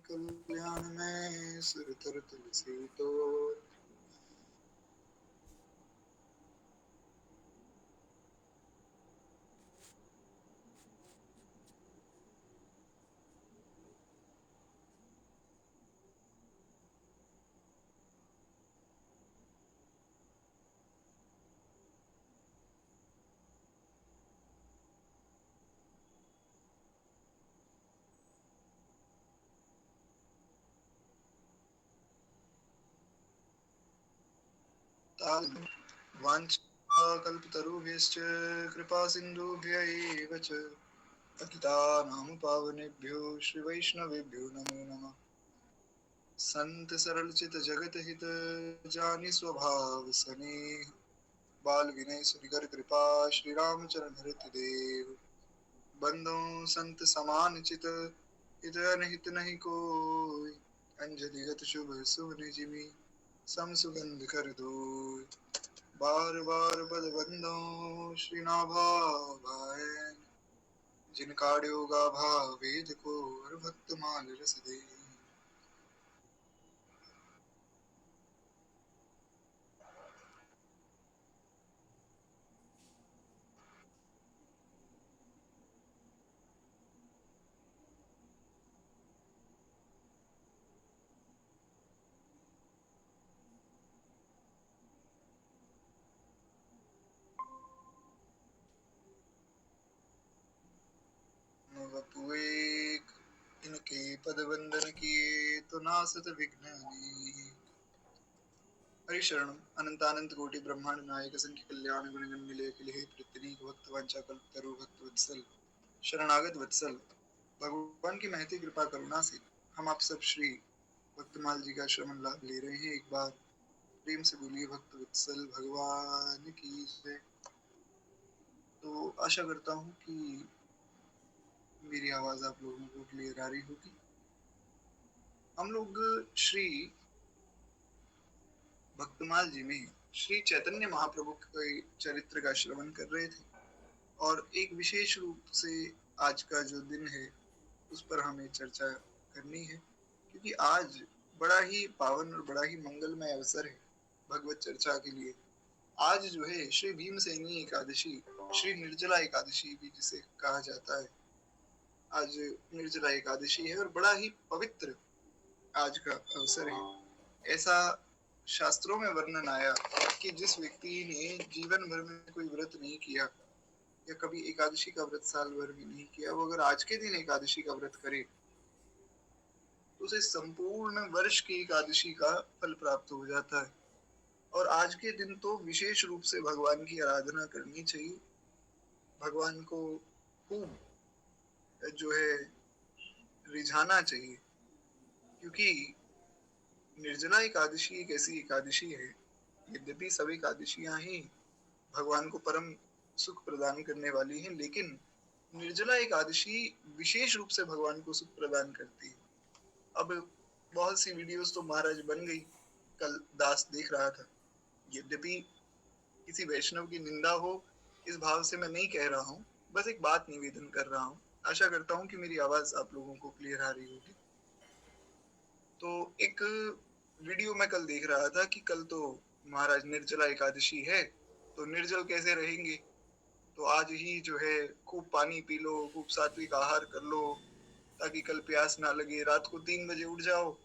कल्याण में सुर तर तुलसी तो। वाञ्छाकल्पतरुभ्यश्च कृपा सिन्धुभ्य एव च पतितानां पावनेभ्यो श्रीवैष्णवेभ्यो नमो नमः। संत सरल चित जगत हित जानि स्वभाव स्नेह बाल विनय सुनिकर कृपा श्री रामचरण हृत देव। बंदो संत समान चित हित अनहित नहीं कोई अंजलि गत शुभ शुभ निजिमि सम सुगंध कर दो। बार बार बद बंदो श्रीनाभा भाई जिन काढ़ो गाभा वेद को और भक्त माल रस दे। वपुएक इनके पद वंदन किए तो नासत विघ्न अनेक। हरिशरण अनंतानंत कोटि ब्रह्मांड नायक संख्य कल्याण गुणगण मिले अखिल प्रत्यनीक भक्त वांछा कल्पतरु भक्त वत्सल शरणागत वत्सल। भगवान की महती कृपा करुणा से हम आप सब श्री भक्तमाल जी का श्रवण लाभ ले रहे हैं। एक बार प्रेम से बोलिए भक्त वत्सल भगवान की जय। तो आशा करता हूँ कि मेरी आवाज आप लोगों को क्लियर आ रही होगी। हम लोग श्री भक्तमाल जी में श्री चैतन्य महाप्रभु के चरित्र का श्रवण कर रहे थे और एक विशेष रूप से आज का जो दिन है उस पर हमें चर्चा करनी है, क्योंकि आज बड़ा ही पावन और बड़ा ही मंगलमय अवसर है भगवत चर्चा के लिए। आज जो है श्री भीमसेनी एकादशी, श्री निर्जला एकादशी भी जिसे कहा जाता है, आज निर्जला एकादशी है और बड़ा ही पवित्र आज का अवसर है। ऐसा शास्त्रों में वर्णन आया कि जिस व्यक्ति ने जीवन भर में कोई व्रत नहीं किया या कभी एकादशी का व्रत साल भर भी नहीं किया, वो अगर आज के दिन एकादशी का व्रत करे तो उसे संपूर्ण वर्ष की एकादशी का फल प्राप्त हो जाता है। और आज के दिन तो विशेष रूप से भगवान की आराधना करनी चाहिए, भगवान को खूब जो है रिझाना चाहिए, क्योंकि निर्जला एकादशी एक ऐसी एकादशी है, यद्यपि सब एकादशियां ही भगवान को परम सुख प्रदान करने वाली हैं, लेकिन निर्जला एकादशी विशेष रूप से भगवान को सुख प्रदान करती है। अब बहुत सी वीडियोस तो महाराज बन गई, कल दास देख रहा था। यद्यपि किसी वैष्णव की निंदा हो इस भाव से मैं नहीं कह रहा हूँ, बस एक बात निवेदन कर रहा हूँ। आशा करता हूँ कि मेरी आवाज आप लोगों को क्लियर आ रही होगी। तो एक वीडियो मैं कल देख रहा था कि कल तो महाराज निर्जला एकादशी है, तो निर्जल कैसे रहेंगे, तो आज ही जो है खूब पानी पी लो, खूब सात्विक आहार कर लो ताकि कल प्यास ना लगे। रात को 3 बजे उठ जाओ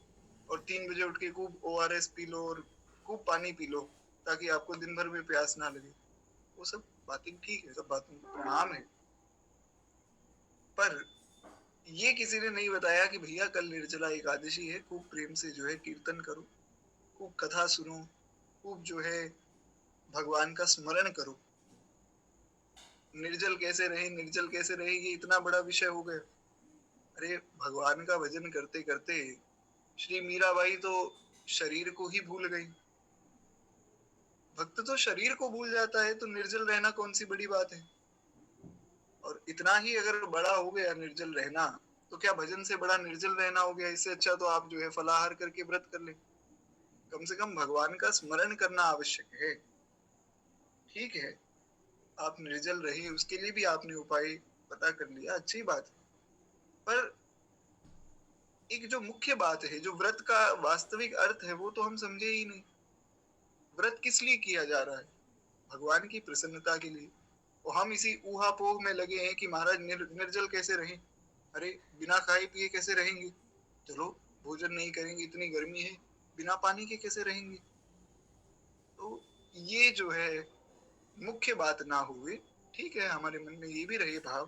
और 3 बजे उठ के खूब ORS पी लो और खूब पानी पी लो ताकि आपको दिन भर में प्यास ना लगे। वो सब बातें ठीक है, सब बातों को प्रणाम है, पर ये किसी ने नहीं बताया कि भैया कल निर्जला एकादशी है, खूब प्रेम से जो है कीर्तन करो, खूब कथा सुनो, खूब जो है भगवान का स्मरण करो। निर्जल कैसे रहे, निर्जल कैसे रहे, ये इतना बड़ा विषय हो गया। अरे भगवान का भजन करते करते श्री मीराबाई तो शरीर को ही भूल गई। भक्त तो शरीर को भूल जाता है, तो निर्जल रहना कौन सी बड़ी बात है। और इतना ही अगर बड़ा हो गया निर्जल रहना, तो क्या भजन से बड़ा निर्जल रहना हो गया। इससे अच्छा तो आप जो है फलाहार करके व्रत कर ले। कम से कम भगवान का स्मरण करना आवश्यक है। ठीक है, आप निर्जल रहे उसके लिए भी आपने उपाय पता कर लिया, अच्छी बात है, पर एक जो मुख्य बात है, जो व्रत का वास्तविक अर्थ है, वो तो हम समझे ही नहीं। व्रत किस लिए किया जा रहा है? भगवान की प्रसन्नता के लिए। और हम इसी ऊहापोह में लगे हैं कि महाराज निर्जल कैसे रहें? अरे बिना खाए पिए कैसे रहेंगे? चलो भोजन नहीं करेंगे, इतनी गर्मी है, बिना पानी के कैसे रहेंगे? तो ये जो है मुख्य बात ना हुए, ठीक है हमारे मन में ये भी रहे भाव,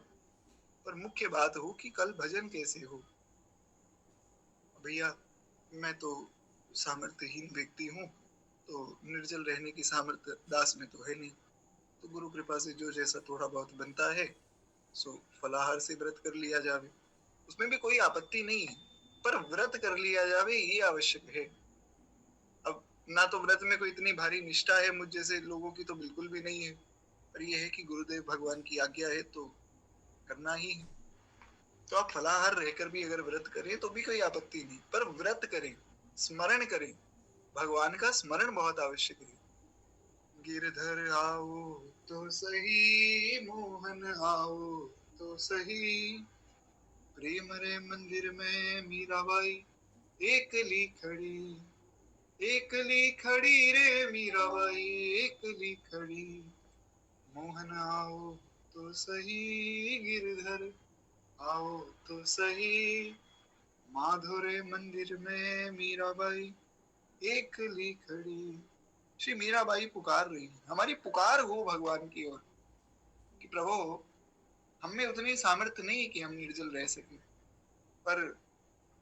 पर मुख्य बात हो कि कल भजन कैसे हो। भैया मैं तो सामर्थ्यहीन व्यक्ति हूँ, तो निर्जल रहने की सामर्थ्य दास में तो है नहीं, तो गुरु कृपा से जो जैसा थोड़ा बहुत बनता है सो फलाहार से व्रत कर लिया जावे, उसमें भी कोई आपत्ति नहीं है, पर व्रत कर लिया जावे ये आवश्यक है। अब ना तो व्रत में कोई इतनी भारी निष्ठा है, मुझ जैसे लोगों की तो बिल्कुल भी नहीं है, पर ये है कि गुरुदेव भगवान की आज्ञा है तो करना ही है। तो आप फलाहार रहकर भी अगर व्रत करें तो भी कोई आपत्ति नहीं, पर व्रत करें, स्मरण करें, भगवान का स्मरण बहुत आवश्यक है। गिरधर आओ तो सही, मोहन आओ तो सही, प्रेम रे मंदिर में मीराबाई एकली खड़ी, एकली खड़ी रे मीराबाई एकली खड़ी, मोहन आओ तो सही, गिरधर आओ तो सही, माधुरे मंदिर में मीराबाई एकली खड़ी। श्री मीराबाई पुकार रही है, हमारी पुकार हो भगवान की ओर कि प्रभु हम में उतनी सामर्थ्य नहीं है कि हम निर्जल रह सके, पर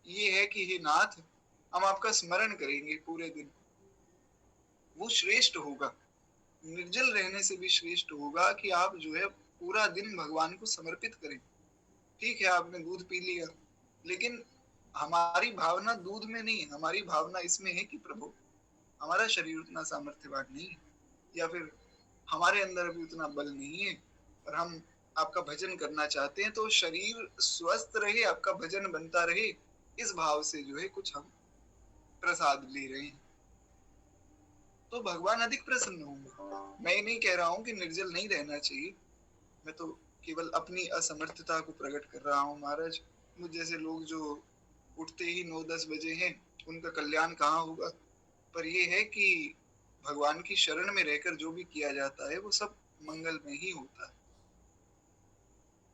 ये है कि हे नाथ हम आपका स्मरण करेंगे पूरे दिन, वो श्रेष्ठ होगा, निर्जल रहने से भी श्रेष्ठ होगा कि आप जो है पूरा दिन भगवान को समर्पित करें। ठीक है आपने दूध पी लिया, लेकिन हमारी भावना दूध में नहीं है, हमारी भावना इसमें है कि प्रभु हमारा शरीर उतना सामर्थ्यवान नहीं है, या फिर हमारे अंदर अभी उतना बल नहीं है, और हम आपका भजन करना चाहते हैं, तो शरीर स्वस्थ रहे, आपका भजन बनता रहे, इस भाव से जो है कुछ हम प्रसाद ले रहे हैं, तो भगवान अधिक प्रसन्न होंगे। मैं ये नहीं कह रहा हूं कि निर्जल नहीं रहना चाहिए, मैं तो केवल अपनी असमर्थता को प्रकट कर रहा हूँ महाराज। मुझ जैसे लोग जो उठते ही 9-10 बजे हैं, उनका कल्याण कहाँ होगा? पर यह है कि भगवान की शरण में रहकर जो भी किया जाता है वो सब मंगल में ही होता है।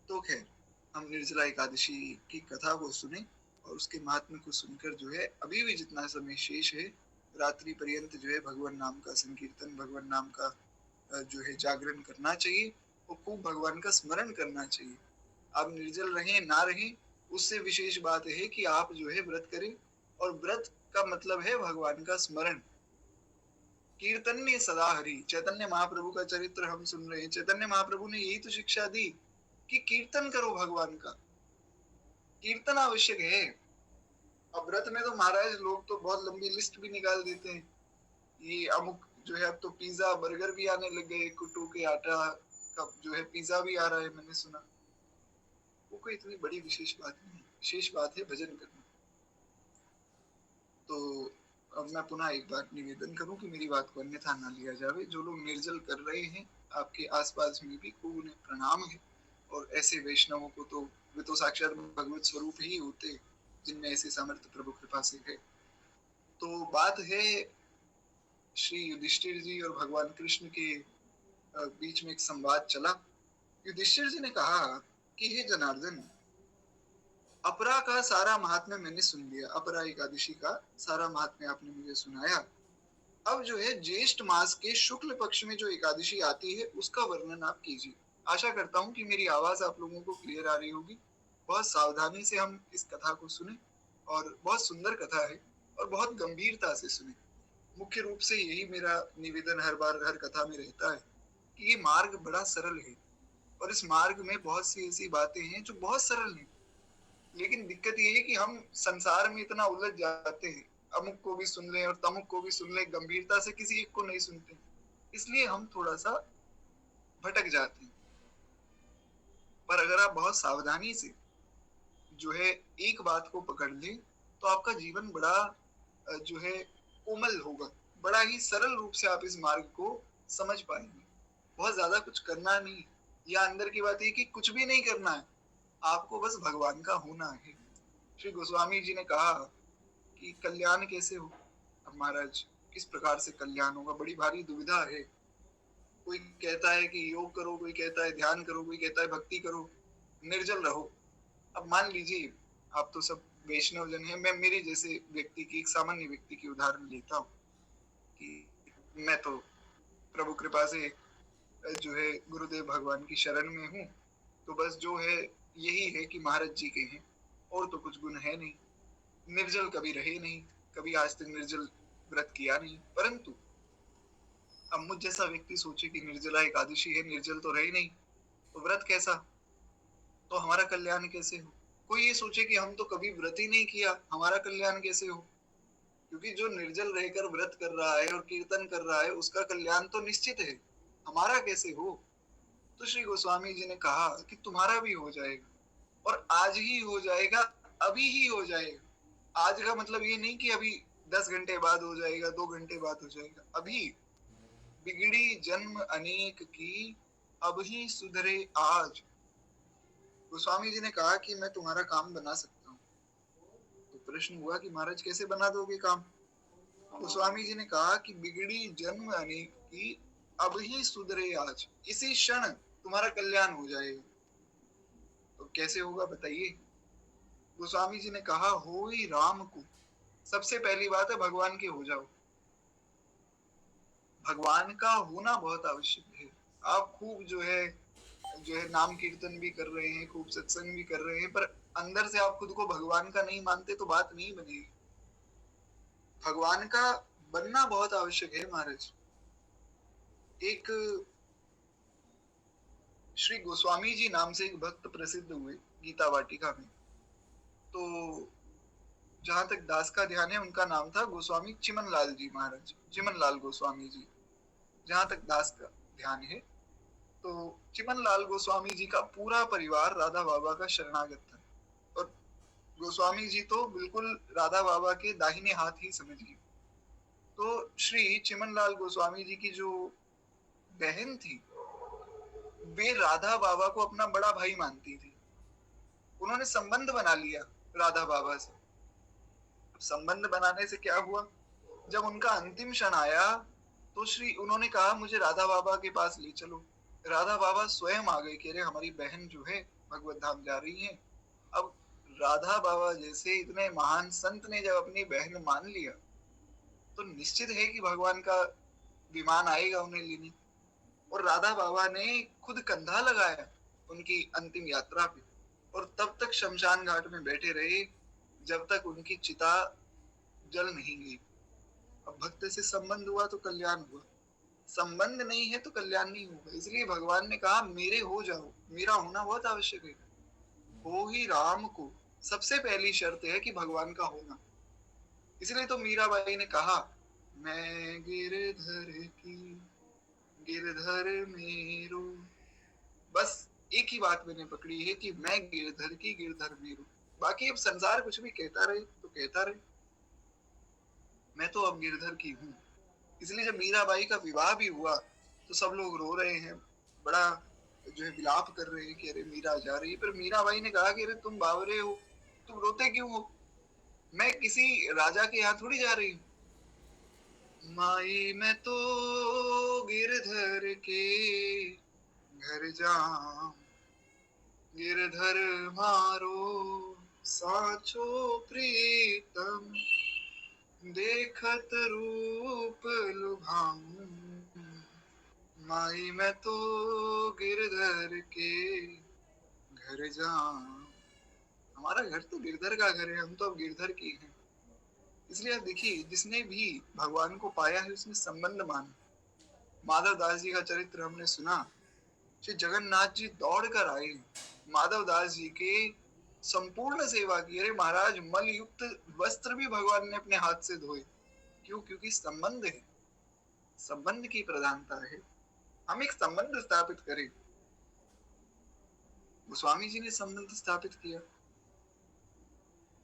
तो खैर हम निर्जला एकादशी की कथा को सुने और उसके महात्म्य को सुनकर जो है अभी भी जितना समय शेष है रात्रि पर्यंत जो है भगवान नाम का संकीर्तन, भगवान नाम का जो है जागरण करना चाहिए और खूब भगवान का स्मरण करना चाहिए। आप निर्जल रहें ना रहें उससे विशेष बात है कि आप जो है व्रत करें, और व्रत का मतलब है भगवान का स्मरण। कीर्तन्य सदा हरि, चैतन्य महाप्रभु का चरित्र हम सुन रहे हैं, चैतन्य महाप्रभु ने यही तो शिक्षा दी कि कीर्तन करो भगवान का, कीर्तन आवश्यक है। अब व्रत में तो महाराज लोग तो बहुत लंबी लिस्ट भी निकाल देते हैं, ये अमुक जो है अब तो पिज्जा बर्गर भी आने लग गए, कुट्टू के आटा का जो है पिज्जा भी आ रहा है मैंने सुना। वो कोई इतनी बड़ी विशेष बात नहीं है, विशेष बात है भजन करना। तो अब मैं पुनः एक बार निवेदन करूं कि मेरी बात को अन्यथा ना लिया जावे। जो लोग निर्जल कर रहे हैं आपके आसपास में भी खूब उन्हें प्रणाम है, और ऐसे वैष्णवों को तो वे तो साक्षात भगवत स्वरूप ही होते जिनमें ऐसे सामर्थ्य प्रभु कृपा से है। तो बात है श्री युधिष्ठिर जी और भगवान कृष्ण के बीच में एक संवाद चला। युधिष्ठिर जी ने कहा कि हे जनार्दन, अपरा का सारा महात्म्य मैंने सुन लिया, अपरा एकादशी का सारा महात्म्य आपने मुझे सुनाया। अब जो है ज्येष्ठ मास के शुक्ल पक्ष में जो एकादशी आती है उसका वर्णन आप कीजिए। आशा करता हूँ कि मेरी आवाज आप लोगों को क्लियर आ रही होगी। बहुत सावधानी से हम इस कथा को सुने, और बहुत सुंदर कथा है और बहुत गंभीरता से सुने। मुख्य रूप से यही मेरा निवेदन हर बार हर कथा में रहता है कि ये मार्ग बड़ा सरल है, और इस मार्ग में बहुत सी ऐसी बातें हैं जो बहुत सरल हैं, लेकिन दिक्कत ये है कि हम संसार में इतना उलझ जाते हैं, अमुक को भी सुन ले और तमुक को भी सुन ले, गंभीरता से किसी एक को नहीं सुनते, इसलिए हम थोड़ा सा भटक जाते हैं। पर अगर आप बहुत सावधानी से जो है एक बात को पकड़ लें तो आपका जीवन बड़ा जो है कोमल होगा, बड़ा ही सरल रूप से आप इस मार्ग को समझ पाएंगे। बहुत ज्यादा कुछ करना नहीं, या अंदर की बात ये कि कुछ भी नहीं करना है, आपको बस भगवान का होना है। श्री गोस्वामी जी ने कहा कि कल्याण कैसे हो। अब महाराज किस प्रकार से कल्याण होगा, बड़ी भारी दुविधा है। कोई कहता है कि योग करो, कोई कहता है ध्यान करो, कोई कहता है भक्ति करो, निर्जल रहो। अब मान लीजिए आप तो सब वैष्णव जन हैं, मैं मेरे जैसे व्यक्ति की, एक सामान्य व्यक्ति की उदाहरण लेता हूँ कि मैं तो प्रभु कृपा से जो है गुरुदेव भगवान की शरण में हूँ। तो बस जो है यही है कि महाराज जी के हैं, और तो कुछ गुण है नहीं। निर्जल कभी रहे नहीं, कभी आज तक निर्जल व्रत किया नहीं। परंतु अब मुझ जैसा व्यक्ति सोचे कि निर्जला एकादशी है, निर्जल तो रहे नहीं, तो व्रत कैसा, तो हमारा कल्याण कैसे हो। कोई ये सोचे कि हम तो कभी व्रत ही नहीं किया, हमारा कल्याण कैसे हो। क्योंकि जो निर्जल रहकर व्रत कर रहा है और कीर्तन कर रहा है उसका कल्याण तो निश्चित है, हमारा कैसे हो। तो श्री गोस्वामी जी ने कहा कि तुम्हारा भी हो जाएगा, और आज ही हो जाएगा, अभी ही हो जाएगा। आज का मतलब ये नहीं कि अभी 10 घंटे बाद हो जाएगा, 2 घंटे बाद हो जाएगा, अभी। बिगड़ी जन्म अनेक की, अब ही सुधरे आज। गोस्वामी जी ने कहा कि मैं तुम्हारा काम बना सकता हूँ। तो प्रश्न हुआ कि महाराज कैसे बना दोगे काम। गोस्वामी जी ने कहा कि बिगड़ी जन्म अनेक की, अब ही सुधरे आज, इसी क्षण तुम्हारा कल्याण हो जाएगा। तो कैसे होगा बताइए। गोस्वामी जी ने कहा हो ही राम को। सबसे पहली बात है भगवान के हो जाओ। भगवान का होना बहुत आवश्यक है। आप खूब जो है नाम कीर्तन भी कर रहे हैं, खूब सत्संग भी कर रहे हैं, पर अंदर से आप खुद को भगवान का नहीं मानते तो बात नहीं बनेगी। भगवान का बनना बहुत आवश्यक है महाराज। एक श्री गोस्वामी जी नाम से एक भक्त प्रसिद्ध हुए गीता वाटिका में। तो जहां तक दास का ध्यान है उनका नाम था गोस्वामी चिमन लाल जी महाराज, चिमन लाल गोस्वामी जी, जहां तक दास का ध्यान है। तो चिमन लाल गोस्वामी जी का पूरा परिवार राधा बाबा का शरणागत था, और गोस्वामी जी तो बिल्कुल राधा बाबा के दाहिने हाथ ही समझिए। तो श्री चिमन लाल गोस्वामी जी की जो बहन थी, वे राधा बाबा को अपना बड़ा भाई मानती थी। उन्होंने संबंध बना लिया राधा बाबा से। संबंध बनाने से क्या हुआ, जब उनका अंतिम क्षण आया तो उन्होंने कहा मुझे राधा बाबा के पास ले चलो। राधा बाबा स्वयं आ गए कि अरे हमारी बहन जो है भगवत धाम जा रही है। अब राधा बाबा जैसे इतने महान संत ने जब अपनी बहन मान लिया तो निश्चित है कि भगवान का विमान आएगा उन्हें लेने। और राधा बाबा ने खुद कंधा लगाया उनकी अंतिम यात्रा पे, और तब तक शमशान घाट में बैठे रहे जब तक उनकी चिता जल नहीं गई। अब भक्त से संबंध हुआ तो कल्याण हुआ, संबंध नहीं है तो कल्याण नहीं होगा। इसलिए भगवान ने कहा मेरे हो जाओ, मेरा होना बहुत आवश्यक है। हो ही राम को सबसे पहली शर्त है कि भगवान का होना। इसलिए तो मीराबाई ने कहा मैं गिरधर की गिरधर मेरो। बस एक ही बात मैंने पकड़ी है कि मैं गिरधर की गिरधर मेरो। बाकी अब संसार कुछ भी कहता रहे तो कहता रहे, मैं तो अब गिरधर की हूँ। इसलिए जब मीराबाई का विवाह भी हुआ तो सब लोग रो रहे हैं, बड़ा जो है विलाप कर रहे हैं कि अरे मीरा जा रही है। पर मीराबाई ने कहा कि अरे तुम बावरे हो, तुम रोते क्यों हो, मैं किसी राजा के यहाँ थोड़ी जा रही हूँ। माई मैं तो गिरधर के घर जाऊं, गिरधर मारो साचो प्रीतम, देखत रूप लुभाऊं। माई मैं तो गिरधर के घर जाऊं। हमारा घर तो गिरधर का घर है, हम तो अब गिरधर की हैं। इसलिए आप देखिए जिसने भी भगवान को पाया है उसने संबंध माना। माधव दास जी का चरित्र हमने सुना, श्री जगन्नाथ जी दौड़ कर आए, माधव दास जी के संपूर्ण सेवा की। अरे महाराज मल युक्त वस्त्र भी भगवान ने अपने हाथ से धोए। क्यों, क्योंकि संबंध है, संबंध की प्रधानता है। हम एक संबंध स्थापित करें। गोस्वामी जी ने संबंध स्थापित किया,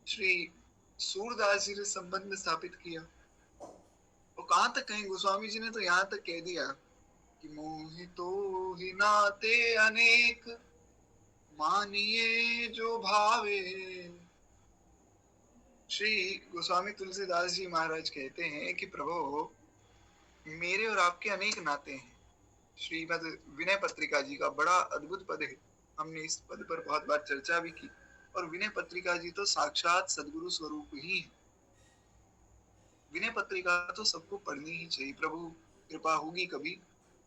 श्री सूरदास जी ने संबंध स्थापित किया। और कहां तक कहें, गोस्वामी जी ने तो यहां तक कह दिया कि मोहि तो ही नाते अनेक, मानिए जो भावे, श्री गोस्वामी तुलसीदास जी महाराज कहते हैं कि प्रभु, मेरे और आपके अनेक नाते हैं। श्रीमद विनय पत्रिका जी का बड़ा अद्भुत पद है। हमने इस पद पर बहुत बार चर्चा भी की। और विनय पत्रिका जी तो साक्षात सदगुरु स्वरूप ही है। विनय पत्रिका तो सबको पढ़नी ही चाहिए। प्रभु कृपा होगी, कभी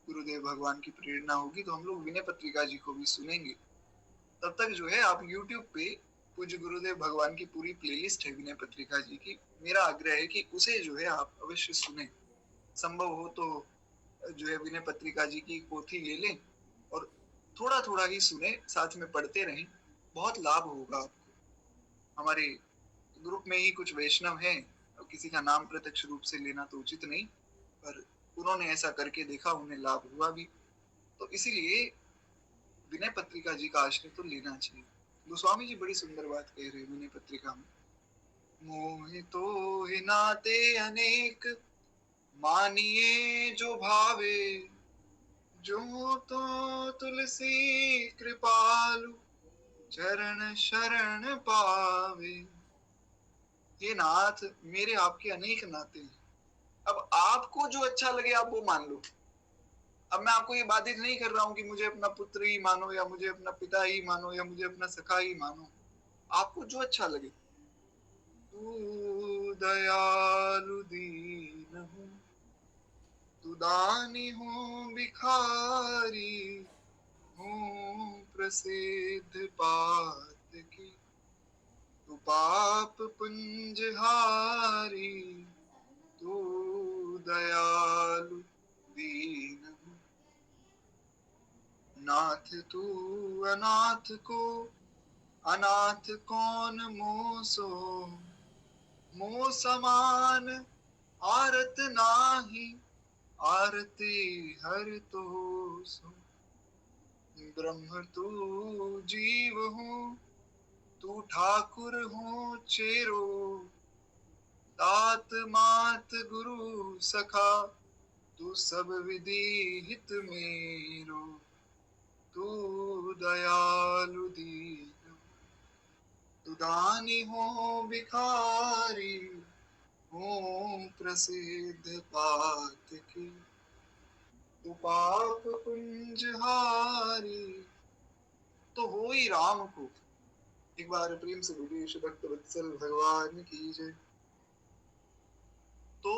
गुरुदेव भगवान की प्रेरणा होगी तो हम लोग विनय पत्रिका जी को भी सुनेंगे। तब तक जो है आप YouTube पे पूज्य गुरुदेव भगवान की पूरी प्लेलिस्ट है विनय पत्रिका जी की। मेरा आग्रह है कि उसे जो है आप अवश्य सुने। संभव हो तो जो है विनय पत्रिका जी की पोथी ले लें और थोड़ा थोड़ा ही सुने, साथ में पढ़ते रहें। बहुत लाभ होगा आपको। हमारे ग्रुप में ही कुछ वैष्णव हैं, अब किसी का नाम प्रत्यक्ष रूप से लेना तो उचित नहीं, पर उन्होंने ऐसा करके देखा, उन्हें लाभ हुआ भी। तो इसीलिए विनय पत्रिका जी का आश्रय तो लेना चाहिए। गोस्वामी जी बड़ी सुंदर बात कह रहे हैं विनय पत्रिका में। मोहि तो ही नाते अनेक, मानिए जो भावे, जो तो तुलसी कृपालु, चरण शरण पावे। ये नाथ, मेरे आपके अनेक नाते हैं। अब आपको जो अच्छा लगे आप वो मान लो। अब मैं आपको ये बाधित नहीं कर रहा हूं कि मुझे अपना पुत्र ही मानो, या मुझे अपना पिता ही मानो, या मुझे अपना सखा ही मानो। आपको जो अच्छा लगे। तू दयालु दीन हूँ, तू दानी हूँ भिखारी, हूँ प्रसिद्ध पात की, तू पाप पुंजहारी, तू दयालु दीन हूँ। नाथ तू अनाथ को, अनाथ कौन मोसो, मोह समान आरत नाही, आरती हर तो सो। ब्रह्म तू जीव हूँ, तू ठाकुर हूँ चेरो, तात मात गुरु सखा, तू सब विधि हित मेरो, तू दयालु दीन, तू दानी हो भिखारी, हो प्रसिद्ध पात की, तू पाप पुंजहारी। तो हो ही राम को। एक बार प्रेम से बोलिए श्री भक्त वत्सल भगवान की जय। तो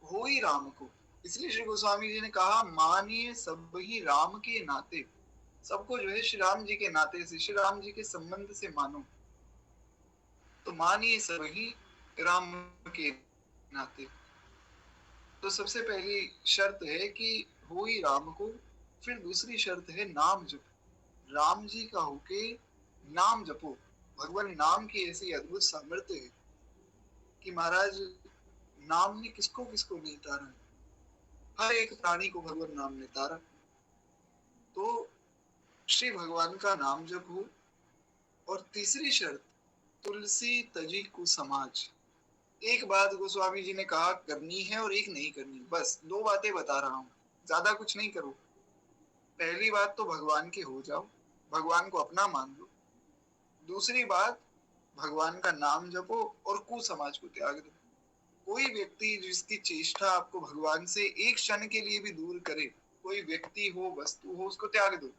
हो ही राम को। इसलिए श्री गोस्वामी जी ने कहा, मानिए सब ही राम के नाते। सबको जो है श्री राम जी के नाते से, श्री राम जी के संबंध से मानो। तो मानिए सब ही राम के नाते। तो सबसे पहली शर्त है कि हो ही राम को। फिर दूसरी शर्त है नाम जप। राम जी का होके नाम जपो। भगवान नाम की ऐसी अद्भुत सामर्थ्य है कि महाराज नाम ने किसको किसको नहीं तारा। हर एक प्राणी को भगवान नाम ने तारा। तो श्री भगवान का नाम जप हो। और तीसरी शर्त, तुलसी तजी को समाज। एक बात गोस्वामी जी ने कहा करनी है और एक नहीं करनी। बस दो बातें बता रहा हूं, ज्यादा कुछ नहीं करो। पहली बात तो भगवान के हो जाओ, भगवान को अपना मान लो। दूसरी बात, भगवान का नाम जपो और कुसमाज को त्याग दो। कोई व्यक्ति जिसकी चेष्टा आपको भगवान से एक क्षण के लिए भी दूर करे, कोई व्यक्ति हो, वस्तु हो, उसको त्याग दो।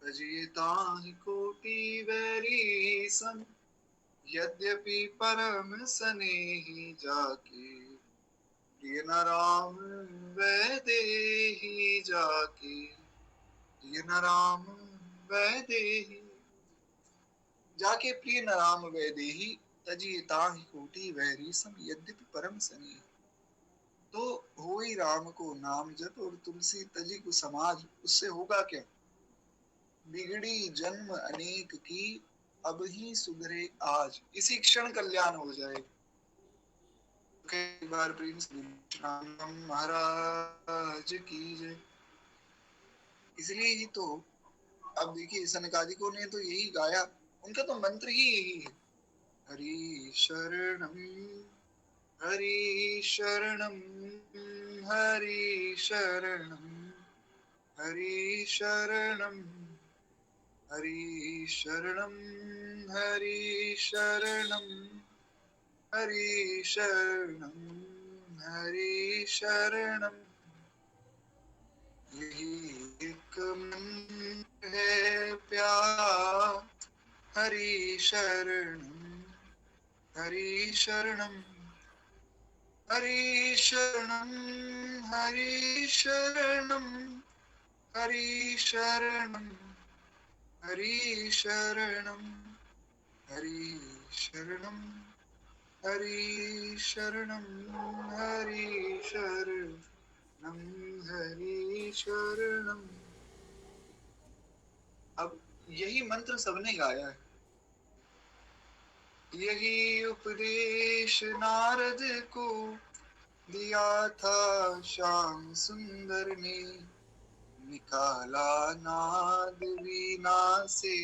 अजिताहि कोटि वैरी सम, यद्यपि परम स्नेही जाके, प्रिय न राम वैदेही जाके, प्रिय न राम वैदेही जाके, प्रिय न राम वैदेही, तजी ताहि कोटि वैरी सम, यद्यपि परम स्नेही। तो हो ही राम को नाम जप और तुलसी तजी को समाज। उससे होगा क्या? बिगड़ी जन्म अनेक की, अब ही सुधरे आज, इसी क्षण कल्याण हो जाए। कई बार प्रिंस महाराज की जय। इसलिए ही तो अब देखिए सनकादिकों ने तो यही गाया। उनका तो मंत्र ही यही है, हरि शरणम, हरि शरणम, हरि शरणम, हरि शरणम। हरि शरणं हरि शरणं हरि शरणं हरि शरणं। यही एक मंत्र है प्यारा, हरि शरणं हरि शरणं हरि शरणं हरि शरणं हरि शरणं हरि शरणं हरि शरणं हरि शरणं हरि शरणं हरि शरणं। अब यही मंत्र सबने गाया है। यही उपदेश नारद को दिया था श्याम सुंदर ने, निकाला नाद वीणा से,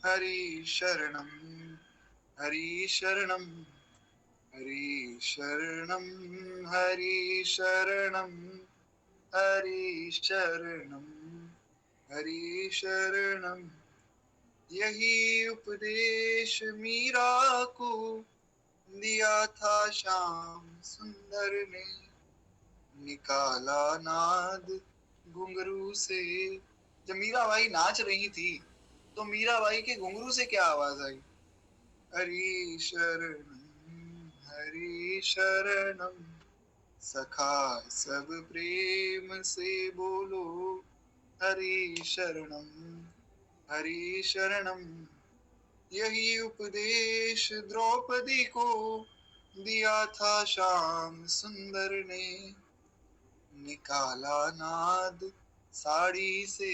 हरि शरणम हरि शरणम हरि शरणम हरि शरणम हरि शरणम हरि शरणम। यही उपदेश मीरा को दिया था श्याम सुंदर ने, निकाला नाद घुंघरू से। जब मीराबाई नाच रही थी तो मीराबाई के घुंघरू से क्या आवाज आई? हरि शरणम हरि शरणम। सखा सब प्रेम से बोलो, हरि शरणम हरि शरणम। यही उपदेश द्रौपदी को दिया था श्याम सुंदर ने, निकाला नाद साड़ी से,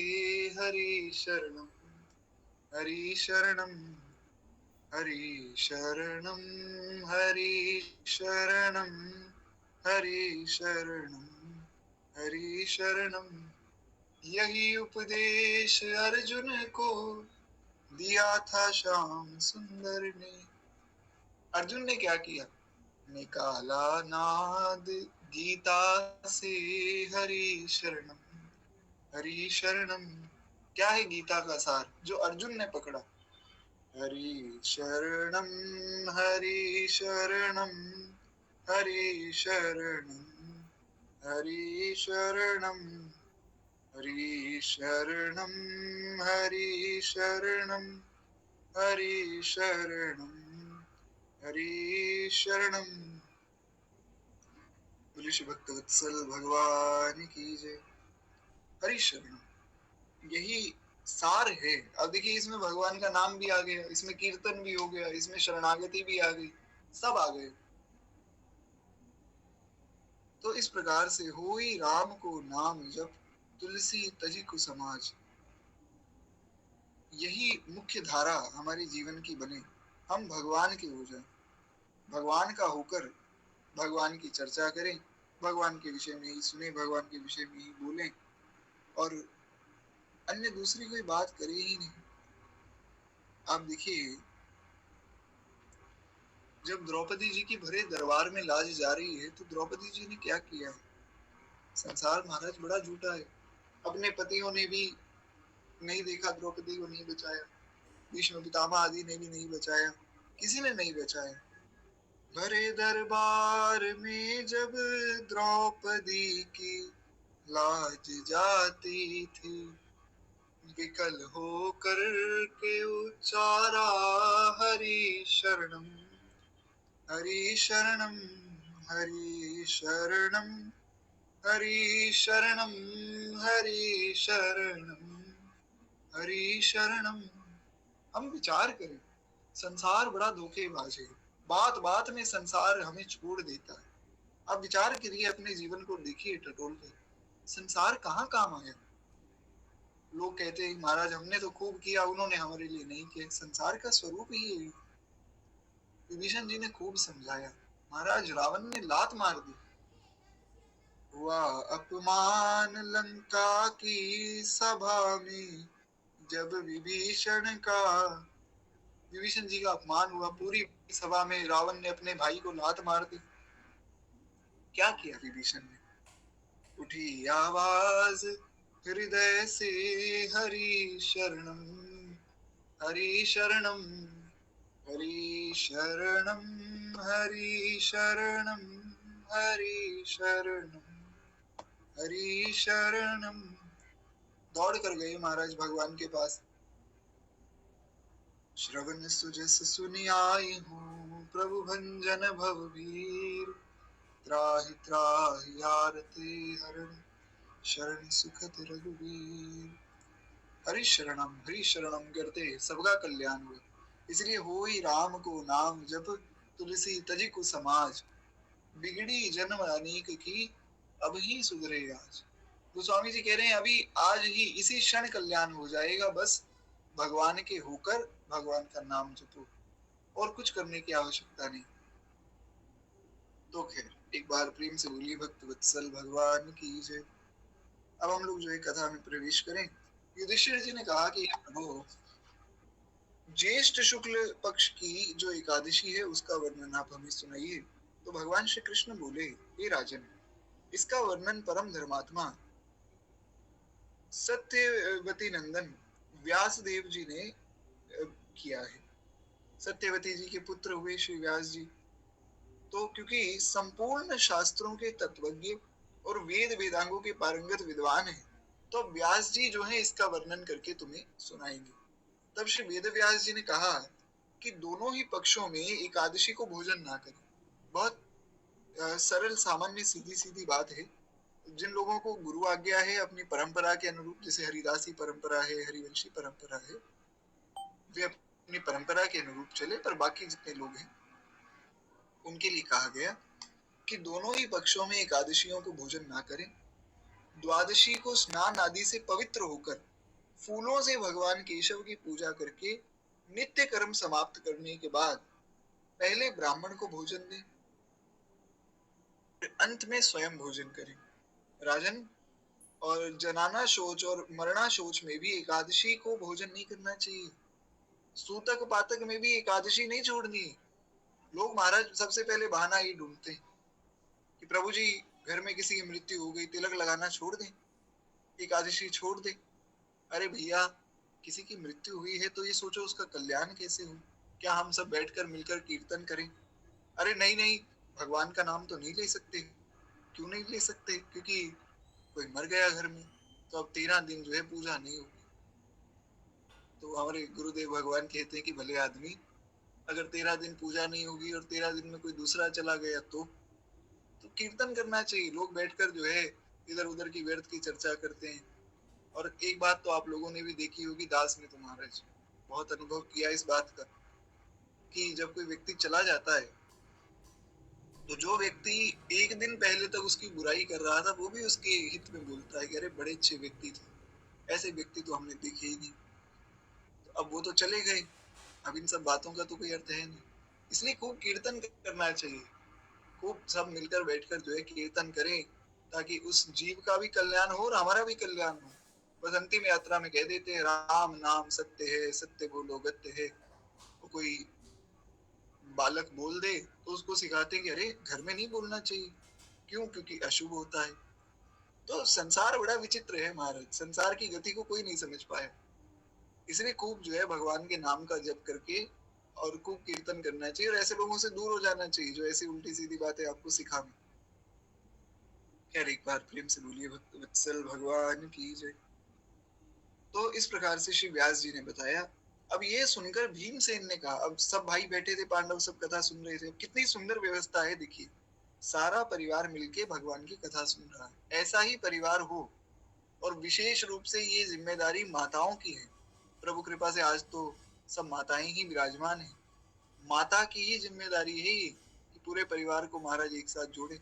हरि शरणम हरि शरणम हरि शरणम हरि शरणम हरि शरणम हरि शरणम। यही उपदेश अर्जुन को दिया था श्याम सुंदर ने। अर्जुन ने क्या किया? निकाला नाद गीता से, हरि शरणम हरि शरणम। क्या है गीता का सार जो अर्जुन ने पकड़ा? हरि शरणम हरि शरणम हरि शरणम हरि शरणम हरि शरणम हरि शरणम हरि शरणम हरि शरणम। बोले श्री भक्तवत्सल भगवान की जय। हरि शरणम यही सार है। अब देखिए इसमें भगवान का नाम भी आ गया, इसमें कीर्तन भी हो गया, इसमें शरणागति भी आ गई, सब आ गए। तो इस प्रकार से होई राम को नाम जप, तुलसी तजी को समाज। यही मुख्य धारा हमारे जीवन की बने। हम भगवान के हो जाए, भगवान का होकर भगवान की चर्चा करें, भगवान के विषय में ही सुने, भगवान के विषय में ही बोलें और अन्य दूसरी कोई बात करे ही नहीं। आप देखिए जब द्रौपदी जी की भरे दरबार में लाज जा रही है तो द्रौपदी जी ने क्या किया? संसार महाराज बड़ा झूठा है। अपने पतियों ने भी नहीं देखा, द्रौपदी को नहीं बचाया, भीष्म पितामह आदि ने भी नहीं बचाया, किसी ने नहीं बचाया। भरे दरबार में जब द्रौपदी की लाज जाती थी, विकल होकर के उच्चारा, हरि शरणम हरि शरणम हरि शरणम हरि शरणम हरि शरणम हरि शरणम। हम विचार करें, संसार बड़ा धोखेबाज है। बात बात में संसार हमें छोड़ देता है। आप विचार करिए, अपने जीवन को देखिए टटोल कर, संसार कहाँ काम आया? लोग कहते हैं महाराज हमने तो खूब किया, उन्होंने हमारे लिए नहीं किया। संसार का स्वरूप ही है। विभीषण जी ने खूब समझाया, महाराज रावण ने लात मार दी, हुआ अपमान लंका की सभा में, जब विभीषण का, विभीषण जी का अपमान हुआ पूरी सभा में, रावण ने अपने भाई को लात मार दी। क्या किया विभीषण ने? उठी आवाज हृदय से, हरि शरणम हरि शरणम, हरि शरणम, हरि शरणम, हरि शरणम, हरि शरणम। दौड़ कर गए महाराज भगवान के पास। श्रवण सुजस सुनि आए हूँ, प्रभु भंजन भव भीर। त्राहि त्राहि आरती हरण, शरण सुखद रघुवीर। हरि शरणम करते सबका कल्याण हुआ। इसलिए हो ही राम को नाम जप, तुलसी तजि को समाज। बिगड़ी जन्म अनेक की, अब ही सुधरे आज। तो स्वामी जी कह रहे हैं अभी आज ही इसी क्षण कल्याण हो जाएगा। बस भगवान के होकर भगवान का नाम जपो, और कुछ करने की आवश्यकता नहीं। तो खैर एक बार प्रेम से बोलिए भक्त वत्सल भगवान की जय। अब हम लोग जो है कथा में प्रवेश करें। युधिष्ठिर जी ने कहा कि प्रभु, ज्येष्ठ शुक्ल पक्ष की जो एकादशी है उसका वर्णन आप हमें सुनाइए। तो भगवान श्री कृष्ण बोले, हे राजन, इसका वर्णन परम धर्मात्मा सत्यवती नंदन व्यास देव जी ने किया है। सत्यवती जी के पुत्र हुए श्री व्यास जी। तो क्योंकि संपूर्ण शास्त्रों के तत्वज्ञ और वेद वेदांगों के पारंगत विद्वान हैं, तो व्यास जी जो है इसका वर्णन करके तुम्हें सुनाएंगे। तब श्री वेद व्यास जी ने कहा कि दोनों ही पक्षों में एकादशी को भोजन ना करें। बहुत सरल सामान्य सीधी सीधी बात है। जिन लोगों को गुरु आज्ञा है अपनी परंपरा के अनुरूप, जैसे हरिदासी परंपरा है, हरिवंशी परंपरा है, वे अपनी परंपरा के अनुरूप चले। पर बाकी जितने लोग हैं उनके लिए कहा गया कि दोनों ही पक्षों में एकादशियों को भोजन ना करें। द्वादशी को स्नान आदि से पवित्र होकर फूलों से भगवान केशव की पूजा करके नित्य कर्म समाप्त करने के बाद पहले ब्राह्मण को भोजन दें, अंत में स्वयं भोजन करें। राजन, और जनाना शौच और मरना शौच में भी एकादशी को भोजन नहीं करना चाहिए। सूतक पातक में भी एकादशी नहीं छोड़नी। लोग महाराज सबसे पहले बहाना ये ढूंढते हैं कि प्रभु जी घर में किसी की मृत्यु हो गई, तिलक लगाना छोड़ दें, एकादशी छोड़ दें। अरे भैया, किसी की मृत्यु हुई है तो ये सोचो उसका कल्याण कैसे हो। क्या हम सब बैठकर मिलकर कीर्तन करें? अरे नहीं नहीं, भगवान का नाम तो नहीं ले सकते। क्यों नहीं ले सकते? क्योंकि कोई मर गया घर में, तो अब 13 दिन जो है पूजा नहीं होगी। तो हमारे गुरुदेव भगवान कहते हैं कि भले आदमी, अगर 13 दिन पूजा नहीं होगी और 13 दिन में कोई दूसरा चला गया तो कीर्तन करना चाहिए। लोग बैठकर जो है इधर उधर की व्यर्थ की चर्चा करते हैं। और एक बात तो आप लोगों ने भी देखी होगी, दास ने तो महाराज बहुत अनुभव किया इस बात का, कि जब कोई व्यक्ति चला जाता है तो जो व्यक्ति एक दिन पहले तक उसकी बुराई कर रहा था वो भी उसके हित में बोलता है कि अरे बड़े अच्छे व्यक्ति थे, ऐसे व्यक्ति तो हमने देखे ही नहीं। तो अब वो तो चले गए, अब इन सब बातों का तो कोई अर्थ है नहीं। इसलिए खूब कीर्तन करना चाहिए। खूब सब मिलकर बैठकर जो है कीर्तन करें, ताकि उस जीव का भी कल्याण हो और हमारा भी कल्याण हो। बस अंतिम यात्रा में कह देते हैं राम नाम सत्य है, सत्य बोलो गत्य है। तो कोई बालक बोल दे तो उसको सिखाते हैं कि अरे घर में नहीं बोलना चाहिए। क्यों? क्योंकि अशुभ होता है। तो संसार बड़ा विचित्र है महाराज, संसार की गति को कोई नहीं समझ पाया। इसलिए खूब जो है भगवान के नाम का जप करके और खूब कीर्तन करना चाहिए, और ऐसे लोगों से दूर हो जाना चाहिए जो ऐसी उल्टी सीधी बातें आपको सिखावे। खैर एक बार प्रेम से बोलिए भक्त वत्सल भगवान की जय। तो इस प्रकार से श्री व्यास जी ने बताया। अब ये सुनकर भीमसेन ने कहा, अब सब भाई बैठे थे, पांडव सब कथा सुन रहे थे। कितनी सुंदर व्यवस्था है देखिए, सारा परिवार मिलके भगवान की कथा सुन रहा है। ऐसा ही परिवार हो, और विशेष रूप से ये जिम्मेदारी माताओं की है। प्रभु कृपा से आज तो सब माताएं ही विराजमान हैं। माता की ही जिम्मेदारी है ये कि पूरे परिवार को महाराज एक साथ जोड़े।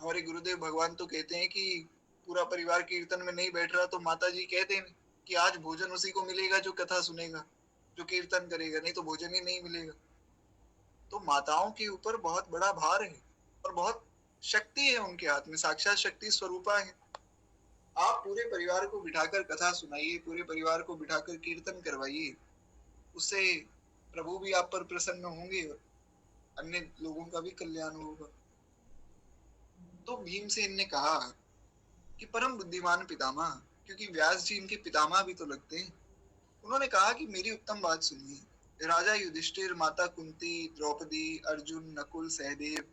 हमारे गुरुदेव भगवान तो कहते हैं कि पूरा परिवार कीर्तन में नहीं बैठ रहा तो माता जी कहते हैं कि आज भोजन उसी को मिलेगा जो कथा सुनेगा, जो कीर्तन करेगा, नहीं तो भोजन ही नहीं मिलेगा। तो माताओं के ऊपर बहुत बड़ा भार है, और बहुत शक्ति है उनके हाथ में, साक्षात शक्ति स्वरूपा है। आप पूरे परिवार को बिठाकर कथा सुनाइए, पूरे परिवार को बिठाकर कीर्तन करवाइए। उससे प्रभु भी आप पर प्रसन्न होंगे, अन्य लोगों का भी कल्याण होगा। तो भीमसेन ने कहा कि परम बुद्धिमान पितामह, क्योंकि व्यास जी इनके पितामह भी तो लगते हैं, उन्होंने कहा कि मेरी उत्तम बात सुनिए। राजा युधिष्ठिर, माता कुंती, द्रौपदी, अर्जुन, नकुल, सहदेव,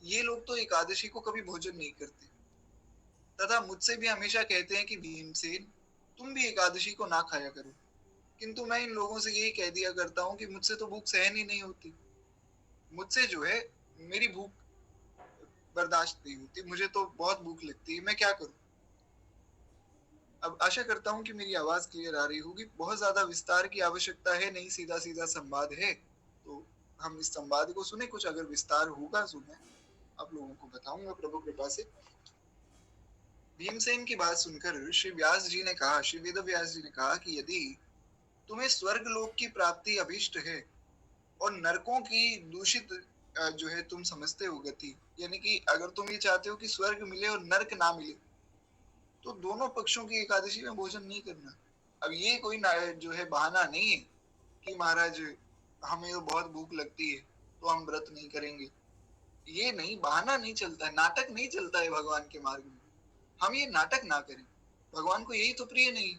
ये लोग तो एकादशी को कभी भोजन नहीं करते, तथा मुझसे भी हमेशा कहते हैं कि भीमसेन, तुम भी एकादशी को ना खाया करो। किंतु मैं इन लोगों से यही कह दिया करता हूँ कि मुझसे तो भूख सहन ही नहीं होती। मुझसे जो है, मेरी भूख बर्दाश्त नहीं होती, मुझे तो बहुत भूख लगती है, मैं क्या करूं? अब आशा करता हूं कि मेरी आवाज क्लियर आ रही होगी। बहुत ज्यादा विस्तार की आवश्यकता है नहीं, सीधा सीधा संवाद है, तो हम इस संवाद को सुने। कुछ अगर विस्तार होगा तो मैं आप लोगों को बताऊंगा प्रभु कृपा से। भीमसेन की बात सुनकर श्री व्यास जी ने कहा, श्री वेद व्यास जी ने कहा कि यदि तुम्हें स्वर्ग लोक की प्राप्ति अभिष्ट है और नरकों की दूषित जो है तुम समझते हो गति, यानी कि अगर तुम ये चाहते हो कि स्वर्ग मिले और नरक ना मिले, तो दोनों पक्षों की एकादशी में भोजन नहीं करना। अब ये कोई जो है बहाना नहीं है कि महाराज हमें तो बहुत भूख लगती है तो हम व्रत नहीं करेंगे। ये नहीं, बहाना नहीं चलता है, नाटक नहीं चलता है भगवान के मार्ग में। हम ये नाटक ना करें, भगवान को यही तो प्रिय नहीं।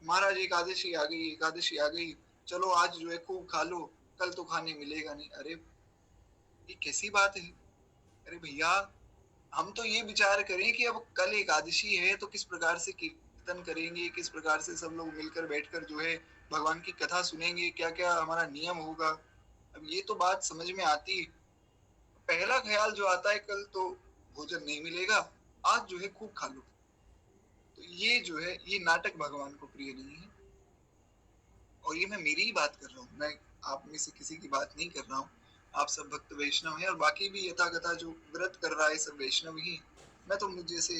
महाराज एकादशी आ गई, एकादशी आ गई, चलो आज जो है खूब खा लो, कल तो खाने मिलेगा नहीं। अरे ये कैसी बात है? अरे भैया, हम तो ये विचार करें कि अब कल एकादशी है तो किस प्रकार से कीर्तन करेंगे, किस प्रकार से सब लोग मिलकर बैठकर जो है भगवान की कथा सुनेंगे, क्या क्या हमारा नियम होगा। अब ये तो बात समझ में आती है। पहला ख्याल जो आता है, कल तो भोजन नहीं मिलेगा, आज जो है खूब खा लो। तो ये जो है, ये नाटक भगवान को प्रिय नहीं है। और ये मैं मेरी ही बात कर रहा हूँ, मैं आप में से किसी की बात नहीं कर रहा हूँ। आप सब भक्त वैष्णव हैं और बाकी भी यथा कथा जो व्रत कर रहा है सब वैष्णव ही हैं। मैं तो मुझ जैसे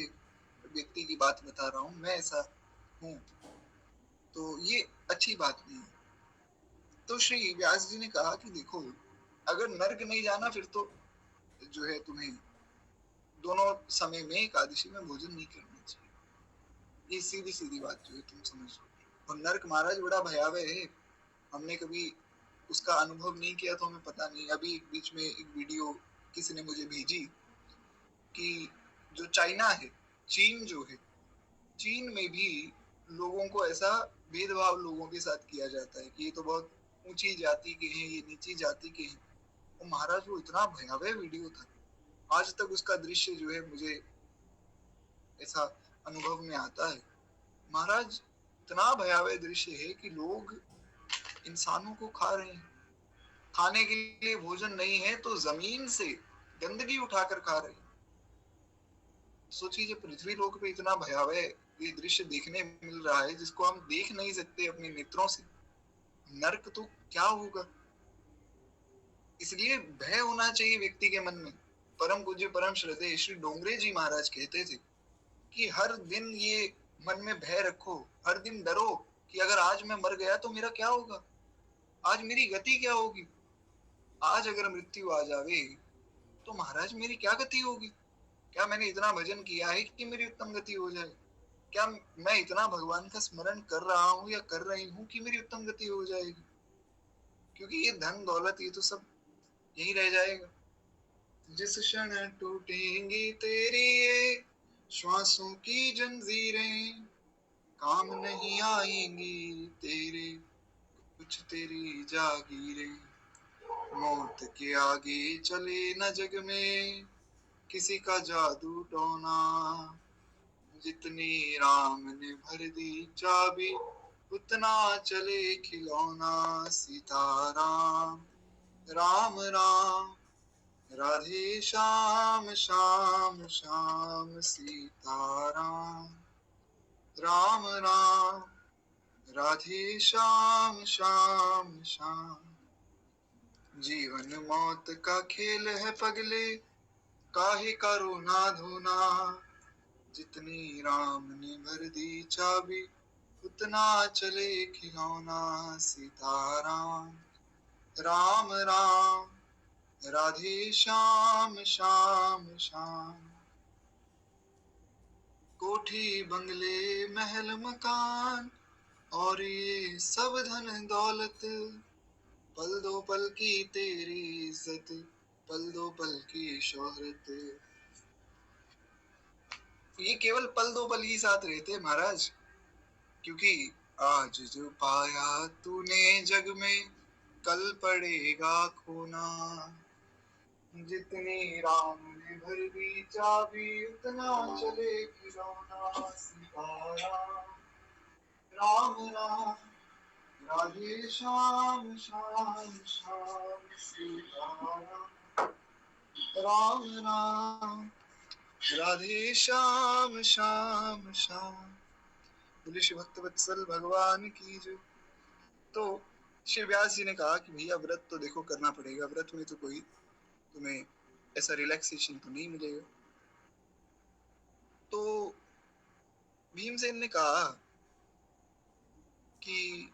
व्यक्ति की बात बता रहा हूँ, मैं ऐसा हूँ, तो ये अच्छी बात नहीं है। तो श्री व्यास जी ने कहा कि देखो, अगर नर्क नहीं जाना फिर तो जो है तुम्हें दोनों समय में एकादशी में भोजन नहीं करना चाहिए। ये सीधी सीधी बात जो है तुम समझ लो। और नर्क महाराज बड़ा भयावह है। हमने कभी उसका अनुभव नहीं किया तो हमें पता नहीं। अभी बीच में एक वीडियो किसी ने मुझे भेजी कि जो चाइना है, चीन जो है, चीन में भी लोगों को ऐसा भेदभाव लोगों के साथ किया जाता है कि ये तो बहुत ऊंची जाति के हैं, ये नीची जाति के हैं। और महाराज वो इतना भयावह वीडियो था, आज तक उसका दृश्य जो है मुझे ऐसा अनुभव में आता है। महाराज इतना भयावह दृश्य है कि लोग इंसानों को खा रहे हैं, खाने के लिए भोजन नहीं है तो जमीन से गंदगी उठाकर खा रहे हैं। सोचिए, जब पृथ्वी लोक पे इतना भयावह ये दृश्य देखने मिल रहा है जिसको हम देख नहीं सकते अपने नेत्रों से, नर्क तो क्या होगा। इसलिए भय होना चाहिए व्यक्ति के मन में। परम पूज्य परम श्रद्धेय श्री डोंगरे जी महाराज कहते थे कि हर दिन ये मन में भय रखो, हर दिन डरो कि अगर आज मैं मर गया तो मेरा क्या होगा, आज मेरी गति क्या होगी। आज अगर मृत्यु आ जावे तो महाराज मेरी क्या गति होगी। क्या मैंने इतना भजन किया है कि मेरी उत्तम गति हो जाए? क्या मैं इतना भगवान का स्मरण कर रहा हूँ या कर रही हूँ कि मेरी उत्तम गति हो जाएगी? क्योंकि ये धन दौलत ये तो सब यही रह जाएगा। जिस क्षण टूटेंगी तेरी ये श्वासों की जंजीरें, काम नहीं आएंगी तेरे कुछ तेरी जागीरें। मौत के आगे चले न जग में किसी का जादू टोना, जितनी राम ने भर दी चाबी उतना चले खिलौना। सीताराम राम राम राधे श्याम श्याम श्याम, सीताराम राम राम राधे श्याम श्याम श्याम। जीवन मौत का खेल है पगले, काहे करो ना धोना, जितनी राम ने भर दी चाबी उतना चले खिलौना। सीताराम राम राम राधे श्याम श्याम श्याम। कोठी बंगले महल मकान और ये सब धन दौलत, पल दो पल की तेरी इज्जत, पल दो पल की शोहरत। ये केवल पल दो पल ही साथ रहते हैं महाराज, क्योंकि आज जो पाया तूने जग में, कल पड़ेगा खोना। जितनी राम ने भर दी चाबी, उतना चलेगी रोना। सीताराम राम राम, राधे श्याम श्याम श्याम। सीताराम राम राम, राधे श्याम श्याम श्याम। बोले श्री भक्त वत्सल भगवान की जय। तो श्री व्यास जी ने कहा कि भैया व्रत तो देखो करना पड़ेगा, व्रत में तो कोई तुम्हें ऐसा रिलैक्सेशन तो नहीं मिलेगा। तो भीमसेन ने कहा कि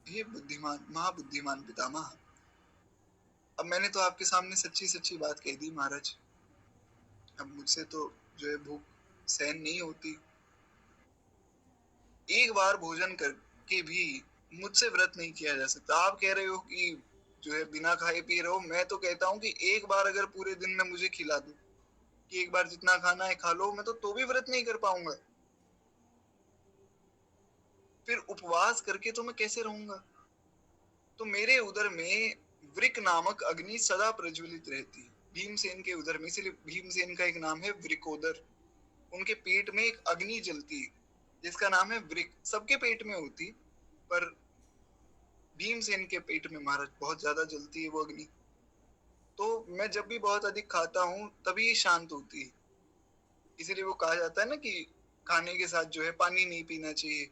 हे बुद्धिमान, महाबुद्धिमान पितामह, अब मैंने तो आपके सामने सच्ची सच्ची बात कह दी महाराज। अब मुझसे तो जो है भूख सहन नहीं होती। एक बार भोजन करके भी मुझसे व्रत नहीं किया जा सकता। आप कह रहे हो कि जो है बिना खाए पिए रहो, मैं तो कहता हूँ कि एक बार अगर पूरे दिन में मुझे खिला दो कि एक बार जितना खाना है खा लो, मैं तो भी व्रत नहीं कर पाऊंगा। फिर उपवास करके तो मैं कैसे रहूंगा? तो मेरे उदर में वृक नामक अग्नि सदा प्रज्वलित रहती है, भीमसेन के उदर में, इसलिए भीमसेन का एक नाम है वृकोदर। उनके पेट में एक अग्नि जलती है जिसका नाम है वृक। सबके पेट में होती, पर भीमसेन के पेट में महाराज बहुत ज्यादा जलती है वो अग्नि। तो मैं जब भी बहुत अधिक खाता हूँ तभी शांत होती है। इसीलिए वो कहा जाता है ना कि खाने के साथ जो है पानी नहीं पीना चाहिए।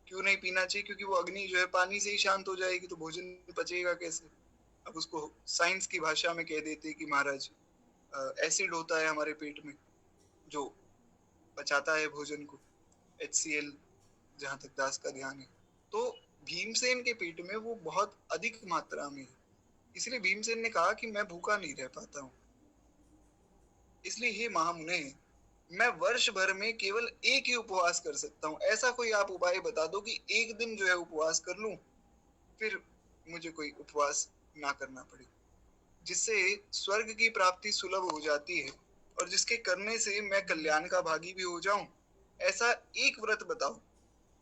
क्यों नहीं पीना चाहिए? क्योंकि वो अग्नि जो है पानी से ही शांत हो जाएगी, तो भोजन पचेगा कैसे? अब उसको साइंस की भाषा में कह देते कि महाराज एसिड होता है हमारे पेट में जो पचाता है भोजन को, HCl, जहां तक दास का ध्यान है। तो भीमसेन के पेट में वो बहुत अधिक मात्रा में है, इसलिए भीमसेन ने कहा कि मैं भूखा नहीं रह पाता हूँ। इसलिए हे महामुने, मैं वर्ष भर में केवल एक ही उपवास कर सकता हूँ। ऐसा कोई आप उपाय बता दो कि एक दिन जो है उपवास कर लूं, फिर मुझे कोई उपवास ना करना पड़े, जिससे स्वर्ग की प्राप्ति सुलभ हो जाती है और जिसके करने से मैं कल्याण का भागी भी हो जाऊं। ऐसा एक व्रत बताओ।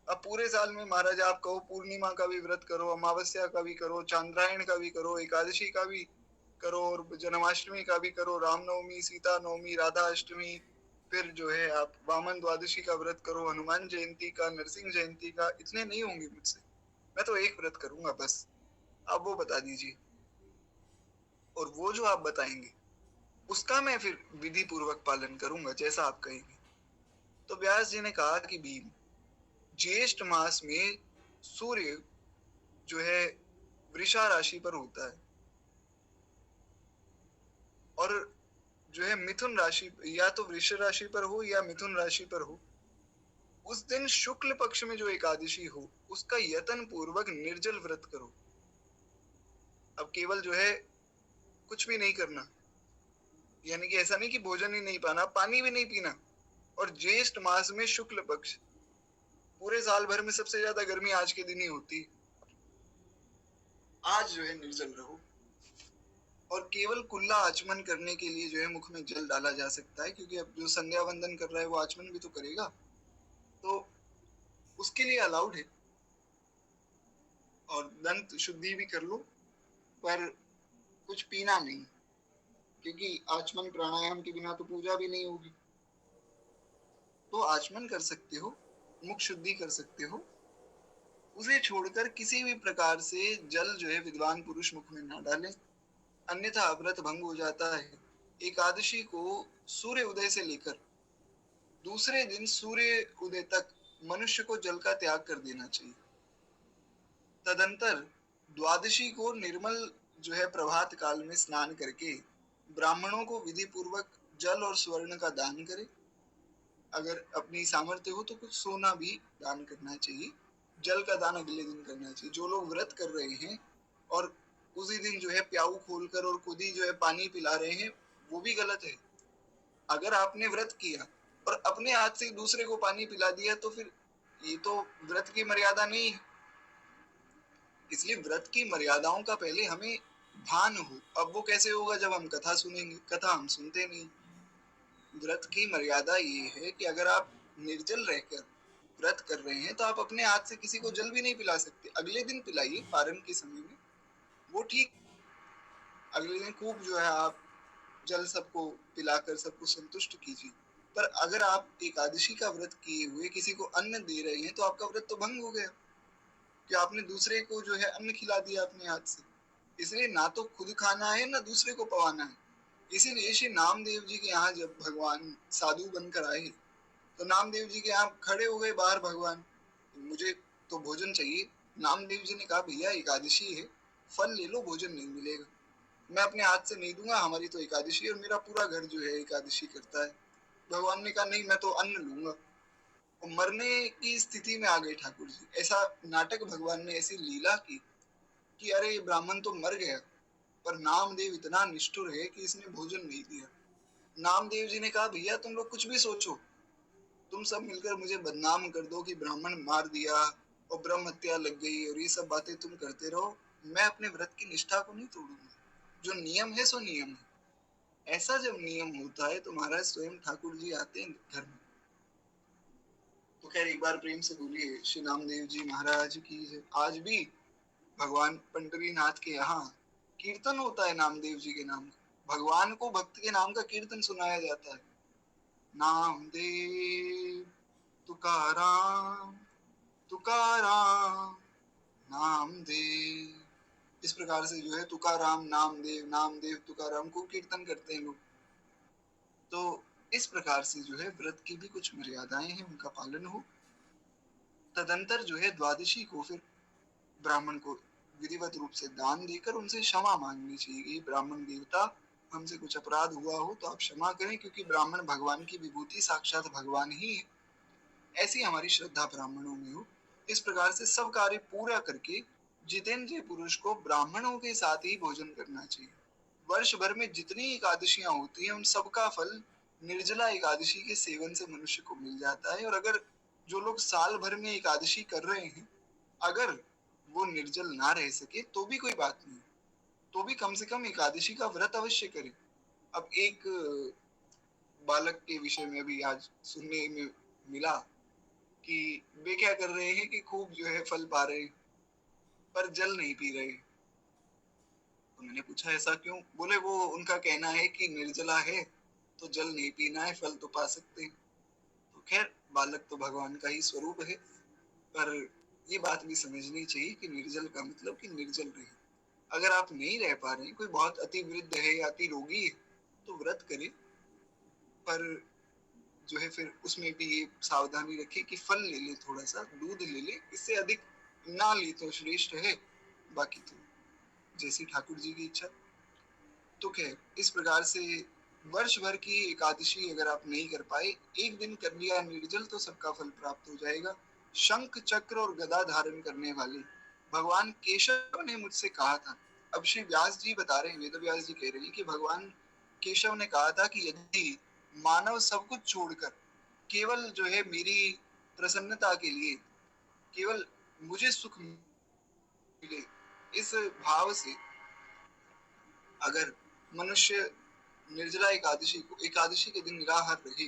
अब पूरे साल में महाराज आप कहो पूर्णिमा का भी व्रत करो, अमावस्या का भी करो, चांद्रायण का भी करो, एकादशी का भी करो, और जन्माष्टमी का भी करो, रामनवमी, सीता नवमी, राधा अष्टमी, फिर जो है आप वामन द्वादशी का व्रत करो, हनुमान जयंती का, नरसिंह जयंती का। इतने नहीं होंगे मुझसे, मैं तो एक व्रत करूंगा बस। आप वो बता दीजिए, और वो जो आप बताएंगे उसका मैं फिर विधि पूर्वक पालन करूंगा जैसा आप कहेंगे। तो व्यास जी ने कहा कि भीम, ज्येष्ठ मास में सूर्य जो है वृषा राशि पर होता है, और जो है मिथुन राशि, या तो वृष राशि पर हो या मिथुन राशि पर हो, उस दिन शुक्ल पक्ष में जो एकादशी हो उसका यत्न पूर्वक निर्जल व्रत करो। अब केवल जो है कुछ भी नहीं करना, यानी कि ऐसा नहीं कि भोजन ही नहीं पाना, पानी भी नहीं पीना। और ज्येष्ठ मास में शुक्ल पक्ष, पूरे साल भर में सबसे ज्यादा गर्मी आज के दिन ही होती है। आज जो है निर्जल रहो, और केवल कुल्ला आचमन करने के लिए जो है मुख में जल डाला जा सकता है, क्योंकि अब जो संध्या वंदन कर रहा है वो आचमन भी तो करेगा, तो उसके लिए अलाउड है। और दंत शुद्धि भी कर लो, पर कुछ पीना नहीं, क्योंकि आचमन प्राणायाम के बिना तो पूजा भी नहीं होगी। तो आचमन कर सकते हो, मुख शुद्धि कर सकते हो, उसे छोड़कर किसी भी प्रकार से जल जो है विद्वान पुरुष मुख में ना डालें, अन्यथा व्रत भंग हो जाता है। एकादशी को सूर्य उदय से लेकर दूसरे दिन सूर्य उदय तक मनुष्य को जल का त्याग कर देना चाहिए। तदंतर द्वादशी को निर्मल जो है प्रभात काल में स्नान करके ब्राह्मणों को विधि पूर्वक जल और स्वर्ण का दान करे। अगर अपनी सामर्थ्य हो तो कुछ सोना भी दान करना चाहिए। जल का दान अगले दिन करना चाहिए। जो लोग व्रत कर रहे हैं और उसी दिन जो है प्याऊ खोलकर और खुद ही जो है पानी पिला रहे हैं, वो भी गलत है। अगर आपने व्रत किया और अपने हाथ से दूसरे को पानी पिला दिया तो फिर ये तो व्रत की मर्यादा नहीं है। इसलिए व्रत की मर्यादाओं का पहले हमें भान हो। अब वो कैसे होगा? जब हम कथा सुनेंगे। कथा हम सुनते नहीं। व्रत की मर्यादा ये है कि अगर आप निर्जल रहकर व्रत कर रहे हैं तो आप अपने हाथ से किसी को जल भी नहीं पिला सकते। अगले दिन पिलाइए पारण के समय में, वो ठीक। अगले दिन खूब जो है आप जल सबको पिलाकर सबको संतुष्ट कीजिए। पर अगर आप एकादशी का व्रत किए हुए किसी को अन्न दे रहे हैं तो आपका व्रत तो भंग हो गया, कि आपने दूसरे को जो है अन्न खिला दिया अपने हाथ से। इसलिए ना तो खुद खाना है ना दूसरे को पवाना है। इसीलिए श्री नामदेव जी के यहाँ जब भगवान साधु बनकर आए तो नामदेव जी के यहाँ खड़े हो गए बाहर भगवान, मुझे तो भोजन चाहिए। नामदेव जी ने कहा भैया एकादशी है, फल ले लो, भोजन नहीं मिलेगा। मैं अपने हाथ से नहीं दूंगा, हमारी तो एकादशी है और मेरा पूरा घर जो है एकादशी करता है। भगवान ने कहा नहीं, मैं तो अन्न लूंगा। और मरने की स्थिति में आ गए ठाकुर जी। ऐसा नाटक भगवान ने ऐसी लीला की कि अरे ये ब्राह्मण तो मर गया, पर नामदेव इतना निष्ठुर है कि इसने भोजन नहीं दिया। नामदेव जी ने कहा भैया तुम लोग कुछ भी सोचो, तुम सब मिलकर मुझे बदनाम कर दो कि ब्राह्मण मार दिया और ब्रह्म हत्या लग गई और ये सब बातें तुम करते रहो, मैं अपने व्रत की निष्ठा को नहीं तोड़ूंगा। जो नियम है सो नियम है। ऐसा जब नियम होता है तो महाराज स्वयं ठाकुर जी आते हैं घर में। तो खैर एक बार प्रेम से बोलिए श्री नामदेव जी महाराज की जय। आज भी भगवान पंढरीनाथ के यहाँ कीर्तन होता है नामदेव जी के नाम का। भगवान को भक्त के नाम का कीर्तन सुनाया जाता है। नामदेव तुकाराम, तुकाराम नामदेव। इस प्रकार से जो है तुकाराम नामदेव, नामदेव तुकाराम को कीर्तन करते हैं लोग। तो इस प्रकार से जो है व्रत की भी कुछ मर्यादाएं हैं, उनका पालन हो। तदंतर जो है द्वादशी को फिर ब्राह्मण को विधिवत रूप से दान देकर उनसे क्षमा मांगनी चाहिए। ब्राह्मण देवता, हमसे कुछ अपराध हुआ हो तो आप क्षमा करें, क्योंकि ब्राह्मण भगवान की विभूति, साक्षात भगवान ही है। ऐसी हमारी श्रद्धा ब्राह्मणों में हो। इस प्रकार से सब कार्य पूरा करके जितेंद्रिय पुरुष को ब्राह्मणों के साथ ही भोजन करना चाहिए। वर्ष भर में जितनी एकादशियां होती हैं उन सबका फल निर्जला एकादशी के सेवन से मनुष्य को मिल जाता है। और अगर जो लोग साल भर में एकादशी कर रहे हैं, अगर वो निर्जल ना रह सके तो भी कोई बात नहीं, तो भी कम से कम एकादशी का व्रत अवश्य करें। अब एक बालक के विषय में भी आज सुनने में मिला कि वे क्या कर रहे हैं कि खूब जो है फल पा रहे हैं पर जल नहीं पी रहे। तो मैंने पूछा ऐसा क्यों? बोले वो उनका कहना है कि निर्जला है तो जल नहीं पीना है, फल तो पा सकते हैं। तो खैर बालक तो भगवान का ही स्वरूप है, पर ये बात भी समझनी चाहिए कि निर्जल का मतलब कि निर्जल रहे। अगर आप नहीं रह पा रहे हैं, कोई बहुत अति वृद्ध है या अति रोगी है तो व्रत करें, पर जो है फिर उसमें भी ये सावधानी रखें कि फल ले ले, थोड़ा सा दूध ले ले, इससे अधिक ना ले तो श्रेष्ठ है। बाकी तो जैसी ठाकुर जी की इच्छा। तो खैर इस प्रकार से वर्ष भर की एकादशी अगर आप नहीं कर पाए, एक दिन कर लिया निर्जल तो सबका फल प्राप्त हो जाएगा। शंख चक्र और गदा धारण करने वाले भगवान केशव ने मुझसे कहा था। अब श्री व्यास जी बता रहे हैं, वेद व्यास जी कह रहे हैं कि भगवान केशव ने कहा था कि यदि मानव सब कुछ छोड़कर केवल जो है मेरी प्रसन्नता के लिए, केवल मुझे सुख मिले, इस भाव से अगर मनुष्य निर्जला एकादशी के दिन निराहार रहे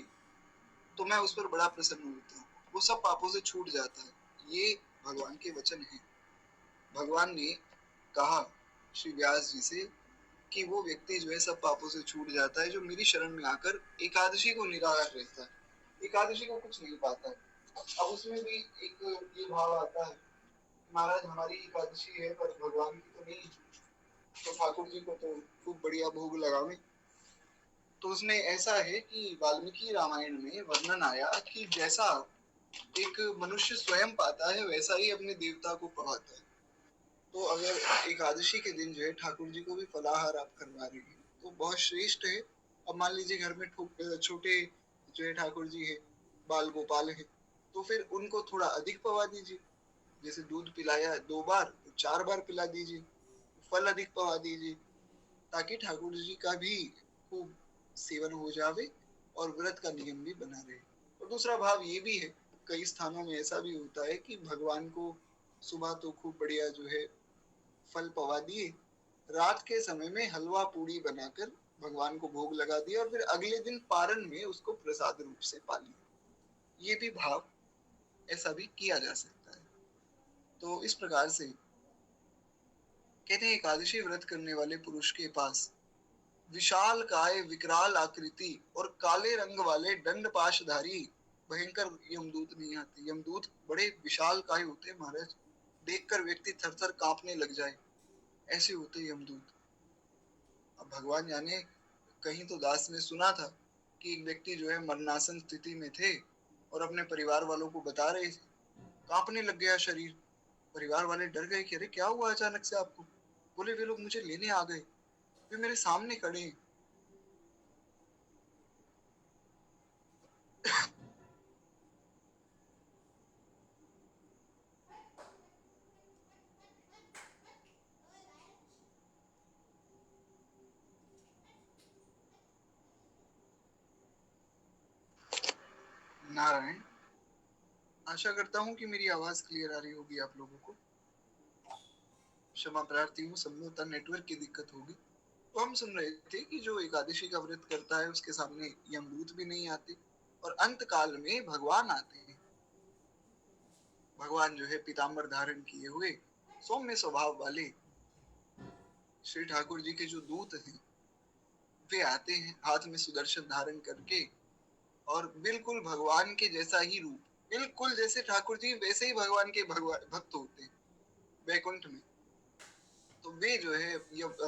तो मैं उस पर बड़ा प्रसन्न होता हूँ, वो सब पापों से छूट जाता है। ये भगवान के वचन है। भगवान ने कहा श्री व्यास जी से कि वो व्यक्ति जो है सब पापों से छूट जाता है जो मेरी शरण में आकर एकादशी को निराहार रहता है, एकादशी को कुछ नहीं पाता है। अब उसमें भी एक ये भाव आता है, महाराज हमारी एकादशी है पर भगवान की तो नहीं, तो ठाकुर जी को तो खूब बढ़िया भोग लगावे। तो उसमें ऐसा है कि वाल्मीकि रामायण में वर्णन आया कि जैसा एक मनुष्य स्वयं पाता है वैसा ही अपने देवता को पवाता है। तो अगर एकादशी के दिन जो है ठाकुर जी को भी फलाहार आप करवा रहे हैं तो बहुत श्रेष्ठ है। अब मान लीजिए घर में छोटे जो है ठाकुर जी है, बाल गोपाल है, तो फिर उनको थोड़ा अधिक पवा दीजिए। जैसे दूध पिलाया 2 बार तो 4 बार पिला दीजिए, फल अधिक पवा दीजिए, ताकि ठाकुर जी का भी खूब सेवन हो जावे और व्रत का नियम भी बना रहे। और दूसरा भाव ये भी है, कई स्थानों में ऐसा भी होता है कि भगवान को सुबह तो खूब बढ़िया जो है फल पवा दिए, रात के समय में हलवा पूड़ी बनाकर भगवान को भोग लगा दिया और फिर अगले दिन पारण में उसको प्रसाद रूप से पा लिया। ये भी भाव ऐसा भी किया जा सकता है। तो इस प्रकार से कहते हैं एकादशी व्रत करने वाले पुरुष के पास विशाल काय विकराल आकृति और काले रंग वाले दंड पाशधारी भयंकर यमदूत नहीं आते। यमदूत बड़े विशाल काय होते हैं महाराज, देखकर व्यक्ति थर थर कांपने लग जाए, ऐसे होते यमदूत। अब भगवान जाने, कहीं तो दास ने सुना था कि एक व्यक्ति जो है मरणासन स्थिति में थे और अपने परिवार वालों को बता रहे थे, कांपने लग गया शरीर। परिवार वाले डर गए कि अरे क्या हुआ अचानक से आपको? बोले वे लोग मुझे लेने आ गए, वे मेरे सामने खड़े हैं। नारायण, आशा करता हूँ कि मेरी आवाज क्लियर आ रही होगी आप लोगों को। क्षमा प्रार्थी हूँ, संभवतः नेटवर्क की दिक्कत होगी। तो हम सुन रहे थे कि जो एकादशी का व्रत करता है उसके सामने यमदूत भी नहीं आते और अंत काल में भगवान आते हैं। भगवान जो है पीताम्बर धारण किए हुए सौम्य स्वभाव वाले श्री ठाकुर जी के जो दूत हैं वे आते हैं हाथ में सुदर्शन धारण करके, और बिल्कुल भगवान के जैसा ही रूप, बिल्कुल जैसे ठाकुर जी वैसे ही भगवान के भक्त होते हैं वैकुंठ में। तो वे जो है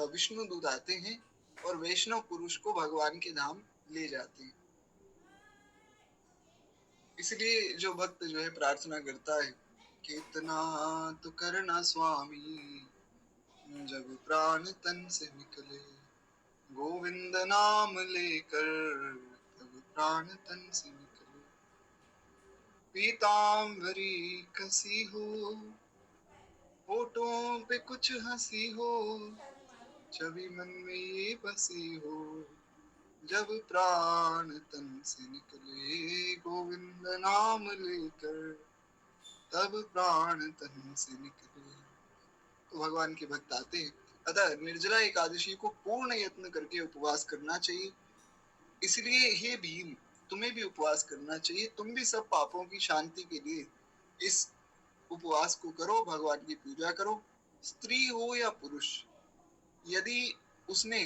विष्णु दूत आते हैं और वैष्णव पुरुष को भगवान के धाम ले जाते हैं। इसलिए जो भक्त जो है प्रार्थना करता है, कितना तो करना स्वामी जब प्राण तन से निकले, गोविंद नाम लेकर तब प्राण तन से निकले, पीताम्बरी कसी हो, होठों पे कुछ हंसी हो, छवि मन में ये बसी हो, जब प्राण तन से निकले, गोविंद नाम लेकर तब प्राण तन से निकले। तो भगवान के भक्त आते हैं। अतः निर्जला एकादशी को पूर्ण यत्न करके उपवास करना चाहिए। इसलिए हे भीम, तुम्हें भी उपवास करना चाहिए। तुम भी सब पापों की शांति के लिए इस उपवास को करो, भगवान की पूजा करो। स्त्री हो या पुरुष, यदि उसने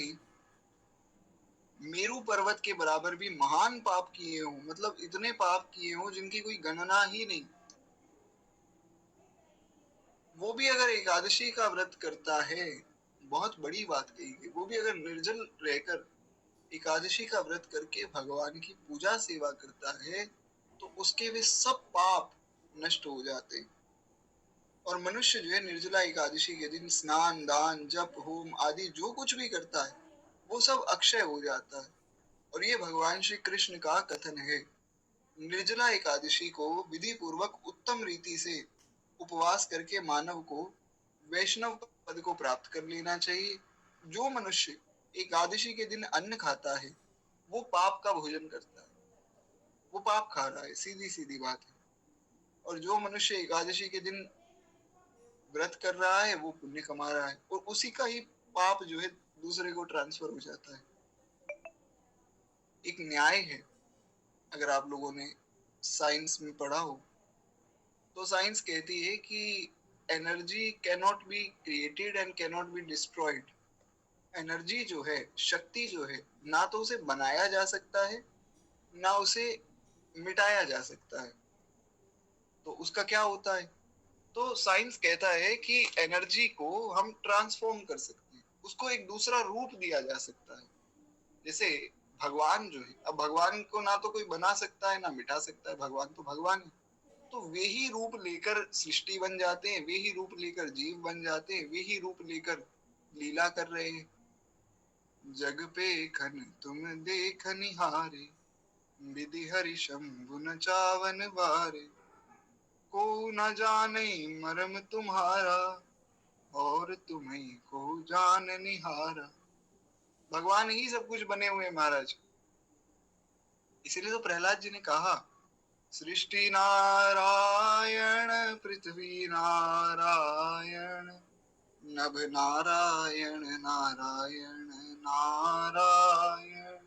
मेरू पर्वत के बराबर भी महान पाप किए हो, मतलब इतने पाप किए हो जिनकी कोई गणना ही नहीं, वो भी अगर एकादशी का व्रत करता है, बहुत बड़ी बात कही गई, वो भी अगर निर्जल रहकर एकादशी का व्रत करके भगवान की पूजा सेवा करता है, तो उसके वे सब पाप नष्ट हो जाते हैं। और मनुष्य जो है निर्जला एकादशी के दिन स्नान दान जप होम आदि जो कुछ भी करता है वो सब अक्षय हो जाता है। और ये भगवान श्री कृष्ण का कथन है। निर्जला एकादशी को विधि पूर्वक उत्तम रीति से उपवास करके मानव को वैष्णव पद को प्राप्त कर लेना चाहिए। जो मनुष्य एकादशी के दिन अन्न खाता है वो पाप का भोजन करता है, वो पाप खा रहा है, सीधी सीधी बात है। और जो मनुष्य एकादशी के दिन व्रत कर रहा है वो पुण्य कमा रहा है, और उसी का ही पाप जो है दूसरे को ट्रांसफर हो जाता है। एक न्याय है, अगर आप लोगों ने साइंस में पढ़ा हो तो साइंस कहती है कि energy can not be created and can not be destroyed. Energy जो है, शक्ति जो है, ना तो उसे बनाया जा सकता है ना उसे मिटाया जा सकता है। तो उसका क्या होता है? तो साइंस कहता है कि एनर्जी को हम ट्रांसफॉर्म कर सकते हैं, उसको एक दूसरा रूप दिया जा सकता है। जैसे भगवान जो है, अब भगवान को ना तो कोई बना सकता है ना मिटा सकता है, भगवान तो भगवान है। तो वे ही रूप लेकर सृष्टि बन जाते हैं, वे ही रूप लेकर जीव बन जाते हैं, वे ही रूप लेकर लीला कर रहे हैं। जग पे खन तुम देख निहारे, विधि हरि शंभु न चावन बारे, को न जाने मर्म तुम्हारा, और तुम्हें को जान निहारा। भगवान ही सब कुछ बने हुए महाराज। इसीलिए तो प्रहलाद जी ने कहा, सृष्टि नारायण पृथ्वी नारायण, नभ नारायण नारायण नारायण,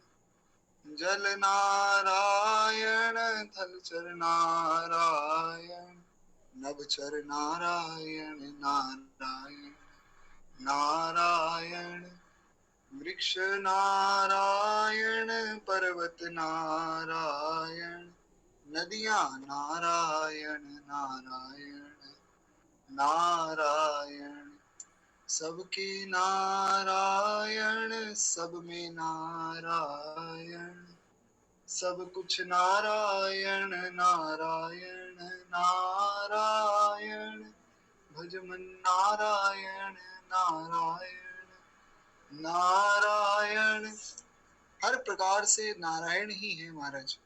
जल नारायण नारायण थलचर नारायण नभचर नारायण नारायण नारायण वृक्ष नारायण पर्वत नारायण नदियां नारायण नारायण नारायण सबके नारायण सब में नारायण सब कुछ नारायण नारायण नारायण भज मन नारायण नारायण नारायण। हर प्रकार से नारायण ही है महाराज।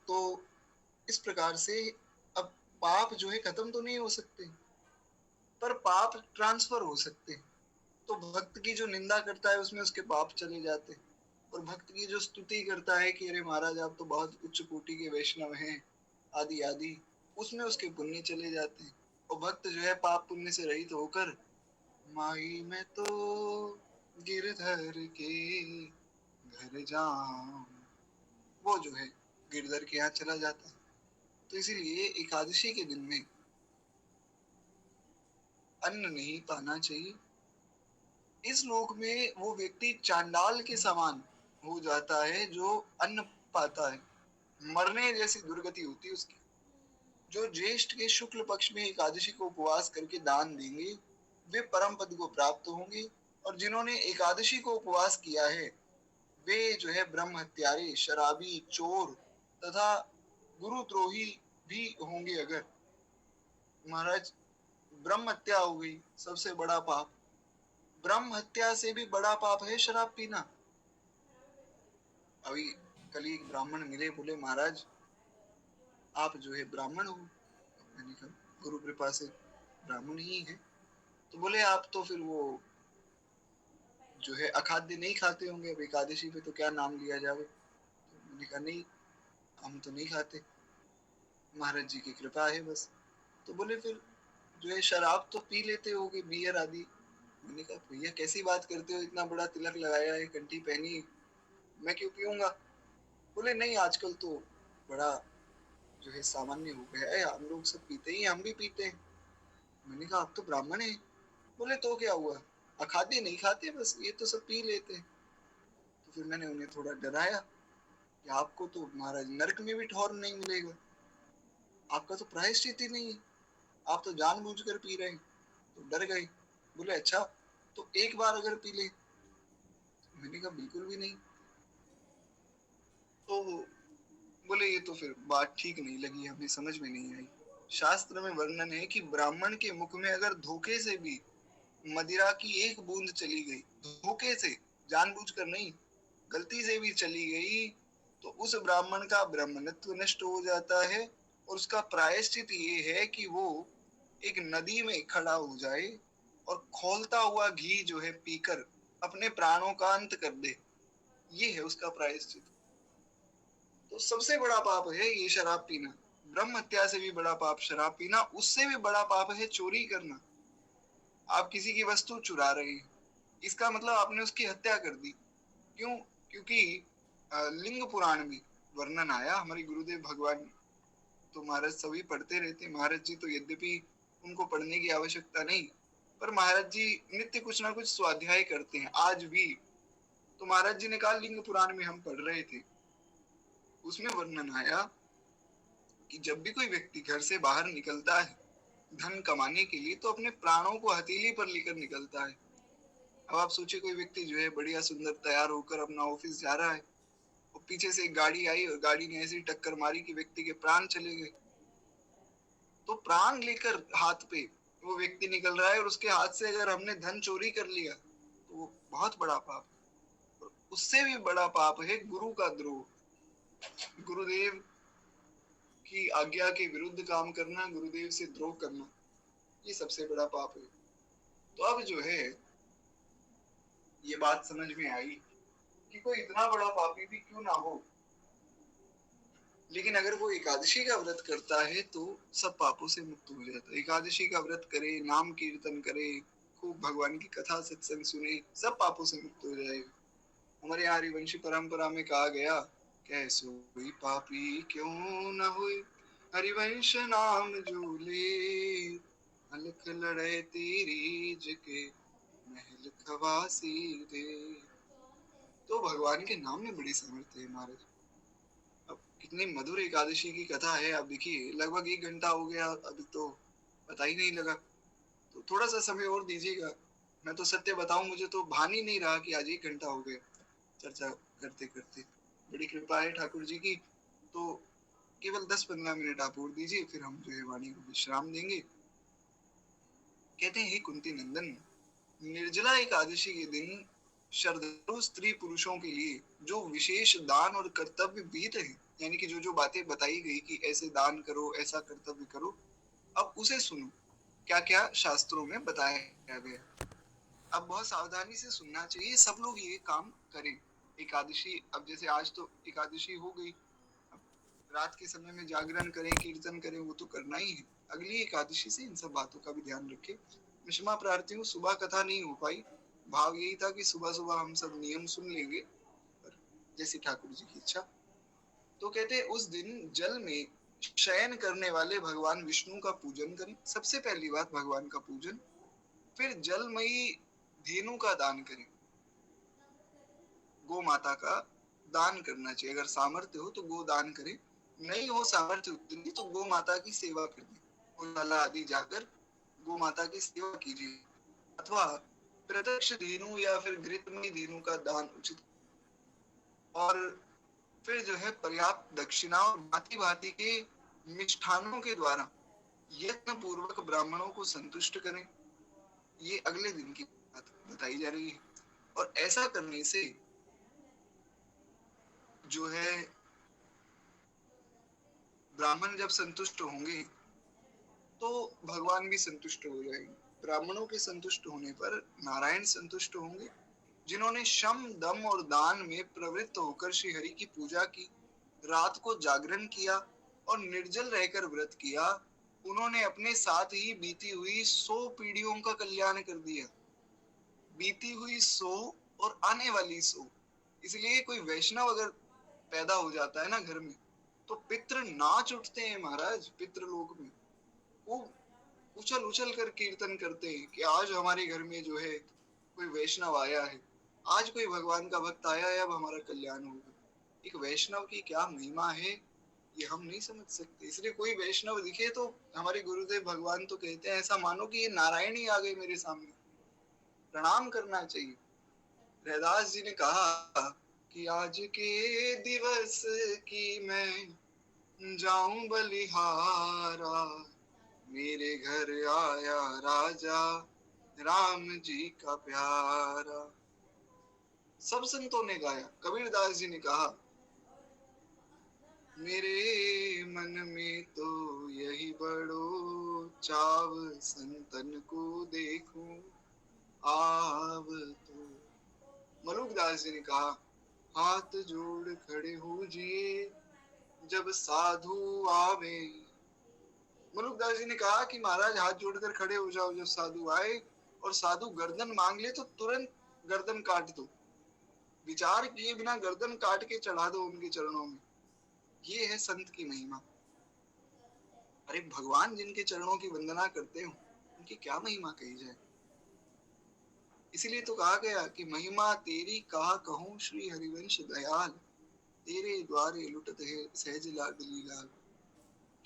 तो इस प्रकार से अब पाप जो है खत्म तो नहीं हो सकते, पर पाप ट्रांसफर हो सकते। तो भक्त की जो निंदा करता है उसमें उसके पाप चले जाते, और भक्त की जो स्तुति करता है कि अरे महाराज आप तो बहुत उच्च कोटि के वैष्णव हैं आदि आदि, उसमें उसके पुण्य चले जाते हैं। और भक्त जो है पाप पुण्य से रहित होकर माई में तो गिरधर के घर जाऊं, वो जो है गिरधर के यहाँ चला जाता है। तो इसीलिए एकादशी के दिन में अन्न नहीं पाना चाहिए। इस लोक में वो व्यक्ति चांडाल के समान हो जाता है जो अन्न पाता है, मरने जैसी दुर्गति होती है उसकी। जो ज्येष्ठ के शुक्ल पक्ष में एकादशी को उपवास करके दान देंगे वे परम पद को प्राप्त होंगे, और जिन्होंने एकादशी को उपवास किया है वे जो है ब्रह्म हत्यारे, शराबी, चोर तथा गुरुद्रोही भी होंगे। अगर महाराज ब्रह्म हत्या हो गई सबसे बड़ा पाप, ब्रह्म हत्या से भी बड़ा पाप है शराब पीना। अभी कल एक ब्राह्मण मिले, बोले महाराज आप जो है ब्राह्मण हो। मैंने कहा गुरु कृपा से ब्राह्मण ही है। तो बोले आप तो फिर वो जो है अखाद्य नहीं खाते होंगे, अब एकादशी पे तो क्या नाम लिया जावे। तो मैंने कहा नहीं हम तो नहीं खाते, महाराज जी की कृपा है बस। तो बोले फिर जो है शराब तो पी लेते होगे, बियर आदि। मैंने कहा भैया कैसी बात करते हो, इतना बड़ा तिलक लगाया है, कंठी पहनी, मैं क्यों पीऊंगा। बोले नहीं आजकल तो बड़ा जो है सामान्य हो गया है, हम लोग सब पीते ही, हम भी पीते हैं। मैंने कहा आप तो ब्राह्मण है। बोले तो क्या हुआ, अखाद्य नहीं खाते, बस ये तो सब पी लेते हैं। तो फिर मैंने उन्हें थोड़ा डराया कि आपको तो महाराज नरक में भी ठौर नहीं मिलेगा, आपका तो प्रायश्चित ही नहीं है, आप तो जानबूझकर पी रहे हैं। तो डर गए। बोले अच्छा तो एक बार अगर पी ले। मैंने कहा बिल्कुल भी नहीं। तो बोले ये तो फिर बात ठीक नहीं लगी, हमें समझ में नहीं आई। शास्त्र में वर्णन है कि ब्राह्मण के मुख में अगर धोखे से भी मदिरा की एक बूंद चली गई, धोखे से, जानबूझकर नहीं, गलती से भी चली गई, तो उस ब्राह्मण का ब्राह्मणत्व नष्ट हो जाता है। और उसका प्रायश्चित ये है कि वो एक नदी में खड़ा हो जाए और खौलता हुआ घी जो है पीकर अपने प्राणों का अंत कर दे। ये है उसका प्रायश्चित। तो सबसे बड़ा पाप है ये शराब पीना। ब्रह्म हत्या से भी बड़ा पाप शराब पीना, उससे भी बड़ा पाप है चोरी करना। आप किसी की वस्तु चुरा रहे हैं, इसका मतलब आपने उसकी हत्या कर दी। क्यों? क्योंकि लिंग पुराण में वर्णन आया, हमारे गुरुदेव भगवान तो महाराज सभी पढ़ते रहते। महाराज जी तो यद्यपि उनको पढ़ने की आवश्यकता नहीं, पर महाराज जी नित्य कुछ ना कुछ स्वाध्याय करते हैं आज भी। तो महाराज जी ने कहा लिंग पुराण में हम पढ़ रहे थे, उसमें वर्णन आया कि जब भी कोई व्यक्ति घर से बाहर निकलता है धन कमाने के लिए, तो अपने प्राणों को हथेली पर लेकर निकलता है। अब आप सोचिए कोई व्यक्ति जो है बढ़िया सुंदर तैयार होकर अपना ऑफिस जा रहा है, और पीछे से एक गाड़ी आई और गाड़ी ने ऐसी टक्कर मारी कि व्यक्ति के प्राण चले गए। तो प्राण लेकर हाथ पे वो व्यक्ति निकल रहा है, और उसके हाथ से अगर हमने धन चोरी कर लिया तो वो बहुत बड़ा पाप है। और उससे भी बड़ा पाप है गुरु का द्रोह, गुरुदेव की आज्ञा के विरुद्ध काम करना, गुरुदेव से द्रोह करना, ये सबसे बड़ा पाप है। तो अब जो है ये बात समझ में आई कि कोई इतना बड़ा पापी भी क्यों ना हो, लेकिन अगर वो एकादशी का व्रत करता है तो सब पापों से मुक्त हो जाता है। एकादशी का व्रत करे, नाम कीर्तन करे, खूब भगवान की कथा सत्संग सुने, सब पापों से मुक्त हो जाएगा। हमारे यहाँ हरिवंशी परंपरा में कहा गया कैसो हुई पापी क्यों न हुए, हरिवंश नाम जो ले, अलख लड़े तेरी जके, महल खवासी रे। तो भगवान के नाम में बड़ी सामर्थ्य है महाराज। अब कितनी मधुर एकादशी की कथा है, आप देखिए लगभग 1 घंटा हो गया, अभी तो पता ही नहीं लगा। तो थोड़ा सा समय और दीजिएगा। मैं तो सत्य बताऊं, मुझे तो भान ही नहीं रहा कि आज 1 घंटा हो गया चर्चा करते करते। बड़ी कृपा है ठाकुर जी की। तो केवल 10-15 मिनट आप और दीजिए, फिर हम जो है वाणी को विश्राम देंगे। कहते हैं, हे कुंती नंदन, निर्जला एकादशी के दिन श्रद्धालु स्त्री पुरुषों के लिए जो विशेष दान और कर्तव्य विहित है, यानी कि जो जो बातें बताई गई कि ऐसे दान करो, ऐसा कर्तव्य करो, अब उसे सुनो क्या क्या शास्त्रों में बताया गया। अब बहुत सावधानी से सुनना चाहिए, सब लोग ये काम करें। एकादशी, अब जैसे आज तो एकादशी हो गई, अब रात के समय में जागरण करें, कीर्तन करें, वो तो करना ही है। अगली एकादशी से इन सब बातों का भी ध्यान रखें। मैं क्षमा प्रार्थी हूँ, सुबह कथा नहीं हो पाई। भाव यही था कि सुबह सुबह हम सब नियम सुन लेंगे, पर जैसी ठाकुर जी की इच्छा। तो कहते हैं, उस दिन जल में शयन करने वाले भगवान विष्णु का पूजन करें। सबसे पहली बात भगवान का पूजन, फिर जलमयी धेनु का दान करें। गो माता का दान करना चाहिए। अगर सामर्थ्य हो तो गो दान करें, नहीं हो सामर्थ्य उतनी तो गो माता की सेवा करें। गौशाला आदि जाकर गो माता की सेवा कीजिए, अथवा प्रत्यक्ष धेनु या फिर घृतमयी धेनु का दान उचित। और फिर जो है पर्याप्त दक्षिणा और भांति भांति के मिष्ठानों के द्वारा यत्न पूर्वक ब्राह्मणों को संतुष्ट करें। ये अगले दिन की बात बताई जा रही है। और ऐसा करने से जो है ब्राह्मण जब संतुष्ट होंगे तो भगवान भी संतुष्ट हो जाएंगे। ब्राह्मणों के संतुष्ट होने पर नारायण संतुष्ट होंगे। जिन्होंने शम दम और दान में प्रवृत्त होकर श्री हरि की पूजा की, रात को जागरण किया और निर्जल रहकर व्रत किया, उन्होंने अपने साथ ही बीती हुई 100 पीढ़ियों का कल्याण कर दिया। बीती हुई 100 और आने वाली 100। इसलिए कोई वैष्णव अगर पैदा हो जाता है ना घर में, तो पितृ नाच उठते हैं महाराज। पितृलोक में वो उछल उछल कर कीर्तन करते हैं कि आज हमारे घर में जो है कोई वैष्णव आया है, आज कोई भगवान का भक्त आया है, अब हमारा कल्याण होगा। एक वैष्णव की क्या महिमा है, ये हम नहीं समझ सकते। इसलिए कोई वैष्णव दिखे तो हमारे गुरुदेव भगवान तो कहते हैं, ऐसा मानो कि ये नारायण ही आ गए मेरे सामने, प्रणाम करना चाहिए। रैदास जी ने कहा कि आज के दिवस की मैं जाऊं बलिहारा, मेरे घर आया राजा राम जी का प्यारा। सब संतों ने गाया। कबीरदास जी ने कहा, मेरे मन में तो यही बड़ो चाव, संतन को देखूं आव तो। मलुकदास जी ने कहा, हाथ जोड़ खड़े हो जिए जब साधु आवे। मलुकदास जी ने कहा कि महाराज हाथ जोड़कर खड़े हो जाओ जब साधु आए, और साधु गर्दन मांग ले तो तुरंत गर्दन काट दो, विचार किए बिना गर्दन काट के चढ़ा दो उनके चरणों में। ये है संत की महिमा। अरे भगवान जिनके चरणों की वंदना करते हो, उनकी क्या महिमा कही जाए। इसीलिए तो कहा गया कि महिमा तेरी कहा कहूं श्री हरिवंश दयाल, तेरे द्वारे लुटत है सहज लाडली लाल।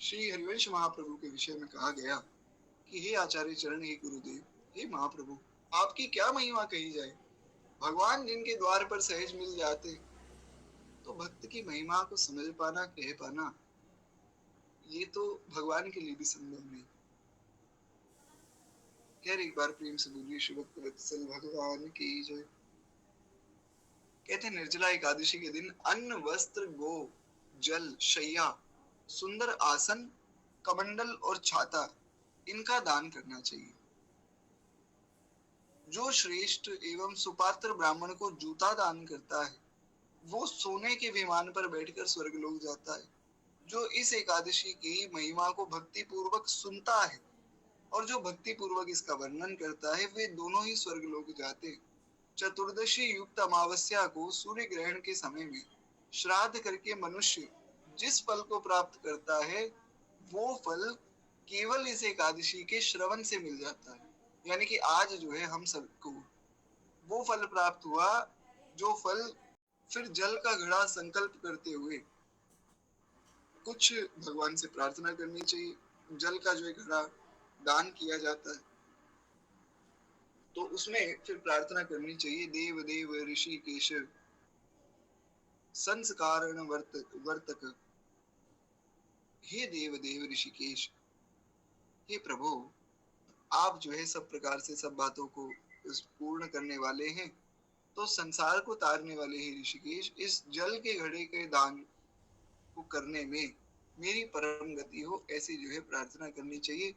श्री हरिवंश महाप्रभु के विषय में कहा गया कि हे आचार्य चरण, हे गुरुदेव, हे महाप्रभु, आपकी क्या महिमा कही जाए। भगवान जिनके द्वार पर सहज मिल जाते, तो भक्त की महिमा को समझ पाना, कह पाना, ये तो भगवान के लिए भी संभव नहीं। खैर एक बार प्रेम से बोलिए श्री भक्त वत्सल भगवान की जय। कहते निर्जला एकादशी के दिन अन्न, वस्त्र, गो, जल, शैया, सुंदर आसन, कमंडल और छाता, इनका दान करना चाहिए। जो श्रेष्ठ एवं सुपात्र ब्राह्मण को जूता दान करता है, वो सोने के विमान पर बैठकर स्वर्गलोक जाता है। जो इस एकादशी की महिमा को भक्ति पूर्वक सुनता है और जो भक्ति पूर्वक इसका वर्णन करता है, वे दोनों ही स्वर्गलोक जाते हैं। चतुर्दशी युक्त अमावस्या को सूर्य ग्रहण के समय में श्राद्ध करके मनुष्य जिस फल को प्राप्त करता है वो फल केवल इस एकादशी के श्रवण से मिल जाता है। यानी कि आज जो है हम सबको वो फल प्राप्त हुआ जो फल फिर जल का घड़ा संकल्प करते हुए कुछ भगवान से प्रार्थना करनी चाहिए। जल का जो घड़ा दान किया जाता है तो उसमें फिर प्रार्थना करनी चाहिए, देव देव ऋषिकेश संस्कारण वर्तक, हे देव देव ऋषिकेश, हे प्रभु आप जो है सब प्रकार से सब बातों को पूर्ण करने वाले हैं, तो संसार को तारने वाले ही ऋषिकेश, इस जल के घड़े के दान को करने में मेरी परम गति हो, ऐसी जो है प्रार्थना करनी चाहिए।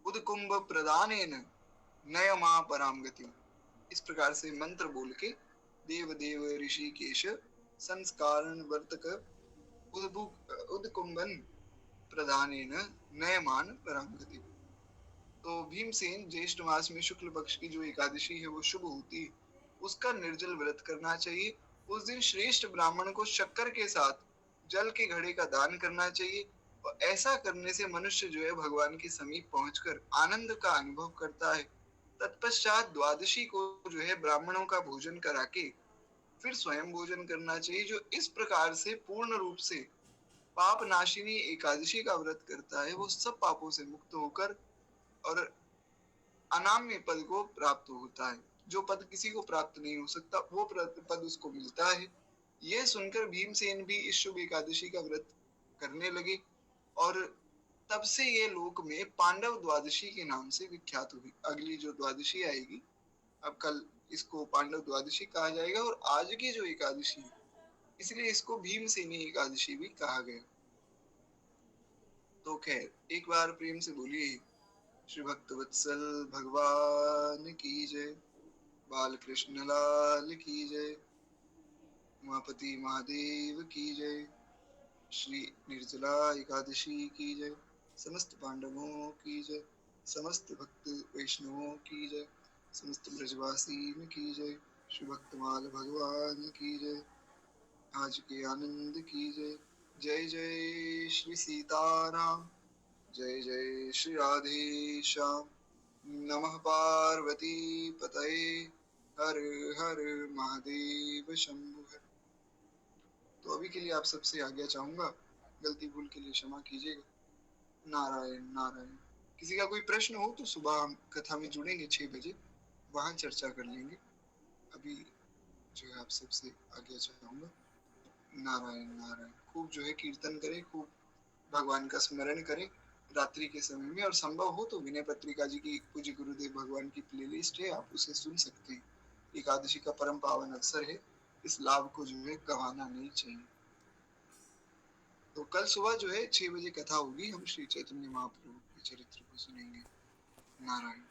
उदकुंभ प्रदानेन नयमा पराम गति, इस प्रकार से मंत्र बोल के देव देव ऋषिकेश संस्कारण वर्तक उदकुंभन प्रदानेन नयमान पराम गति। तो भीमसेन ज्येष्ठ मास में शुक्ल पक्ष की जो एकादशी है वो शुभ होती है, उसका निर्जल व्रत करना चाहिए। उस दिन श्रेष्ठ ब्राह्मण को शक्कर के साथ जल के घड़े का दान करना चाहिए और ऐसा करने से मनुष्य जो है भगवान के समीप पहुंचकर आनंद का अनुभव करता है। तत्पश्चात द्वादशी को जो है ब्राह्मणों का भोजन करा के फिर स्वयं भोजन करना चाहिए। जो इस प्रकार से पूर्ण रूप से पाप नाशिनी एकादशी का व्रत करता है वो सब पापों से मुक्त होकर और अनाम्य पद को प्राप्त होता है। जो पद किसी को प्राप्त नहीं हो सकता वो पद उसको मिलता है। यह सुनकर भीमसेन भी इस शुभ एकादशी का व्रत करने लगे और तब से ये लोक में पांडव द्वादशी के नाम से विख्यात हुई। अगली जो द्वादशी आएगी, अब कल इसको पांडव द्वादशी कहा जाएगा और आज की जो एकादशी है इसलिए इसको भीमसेनी एकादशी भी कहा गया। तो खैर एक बार प्रेम से बोलिए श्री भक्तवत्सल भगवान की जय, बाल कृष्ण लाल की जय, उमापति महादेव की जय, श्री निर्जला एकादशी की जय, समस्त पांडवों की जय, समस्त भक्त वैष्णवों की जय, समस्त ब्रजवासी की जय, श्री भक्तमाल भगवान की जय, आज के आनंद की जय। जय जय श्री सीताराम, जय जय श्री राधे श्याम, नमः पार्वती पतये, हर हर महादेव शंभु हर। तो अभी के लिए आप सबसे आज्ञा चाहूंगा, गलती भूल के लिए क्षमा कीजिएगा। नारायण नारायण। किसी का कोई प्रश्न हो तो सुबह हम कथा में जुड़ेंगे 6 बजे, वहां चर्चा कर लेंगे। अभी जो है आप सबसे आज्ञा चाहूंगा। नारायण नारायण। खूब जो है कीर्तन करें, खूब भगवान का स्मरण करें रात्रि के समय में, और संभव हो तो विनय पत्रिका जी की पूज्य गुरुदेव भगवान की प्लेलिस्ट है, आप उसे सुन सकते हैं। एकादशी का परम पावन अवसर है, इस लाभ को जो है गंवाना नहीं चाहिए। तो कल सुबह जो है 6 बजे कथा होगी, हम श्री चैतन्य महाप्रभु के चरित्र को सुनेंगे। नारायण।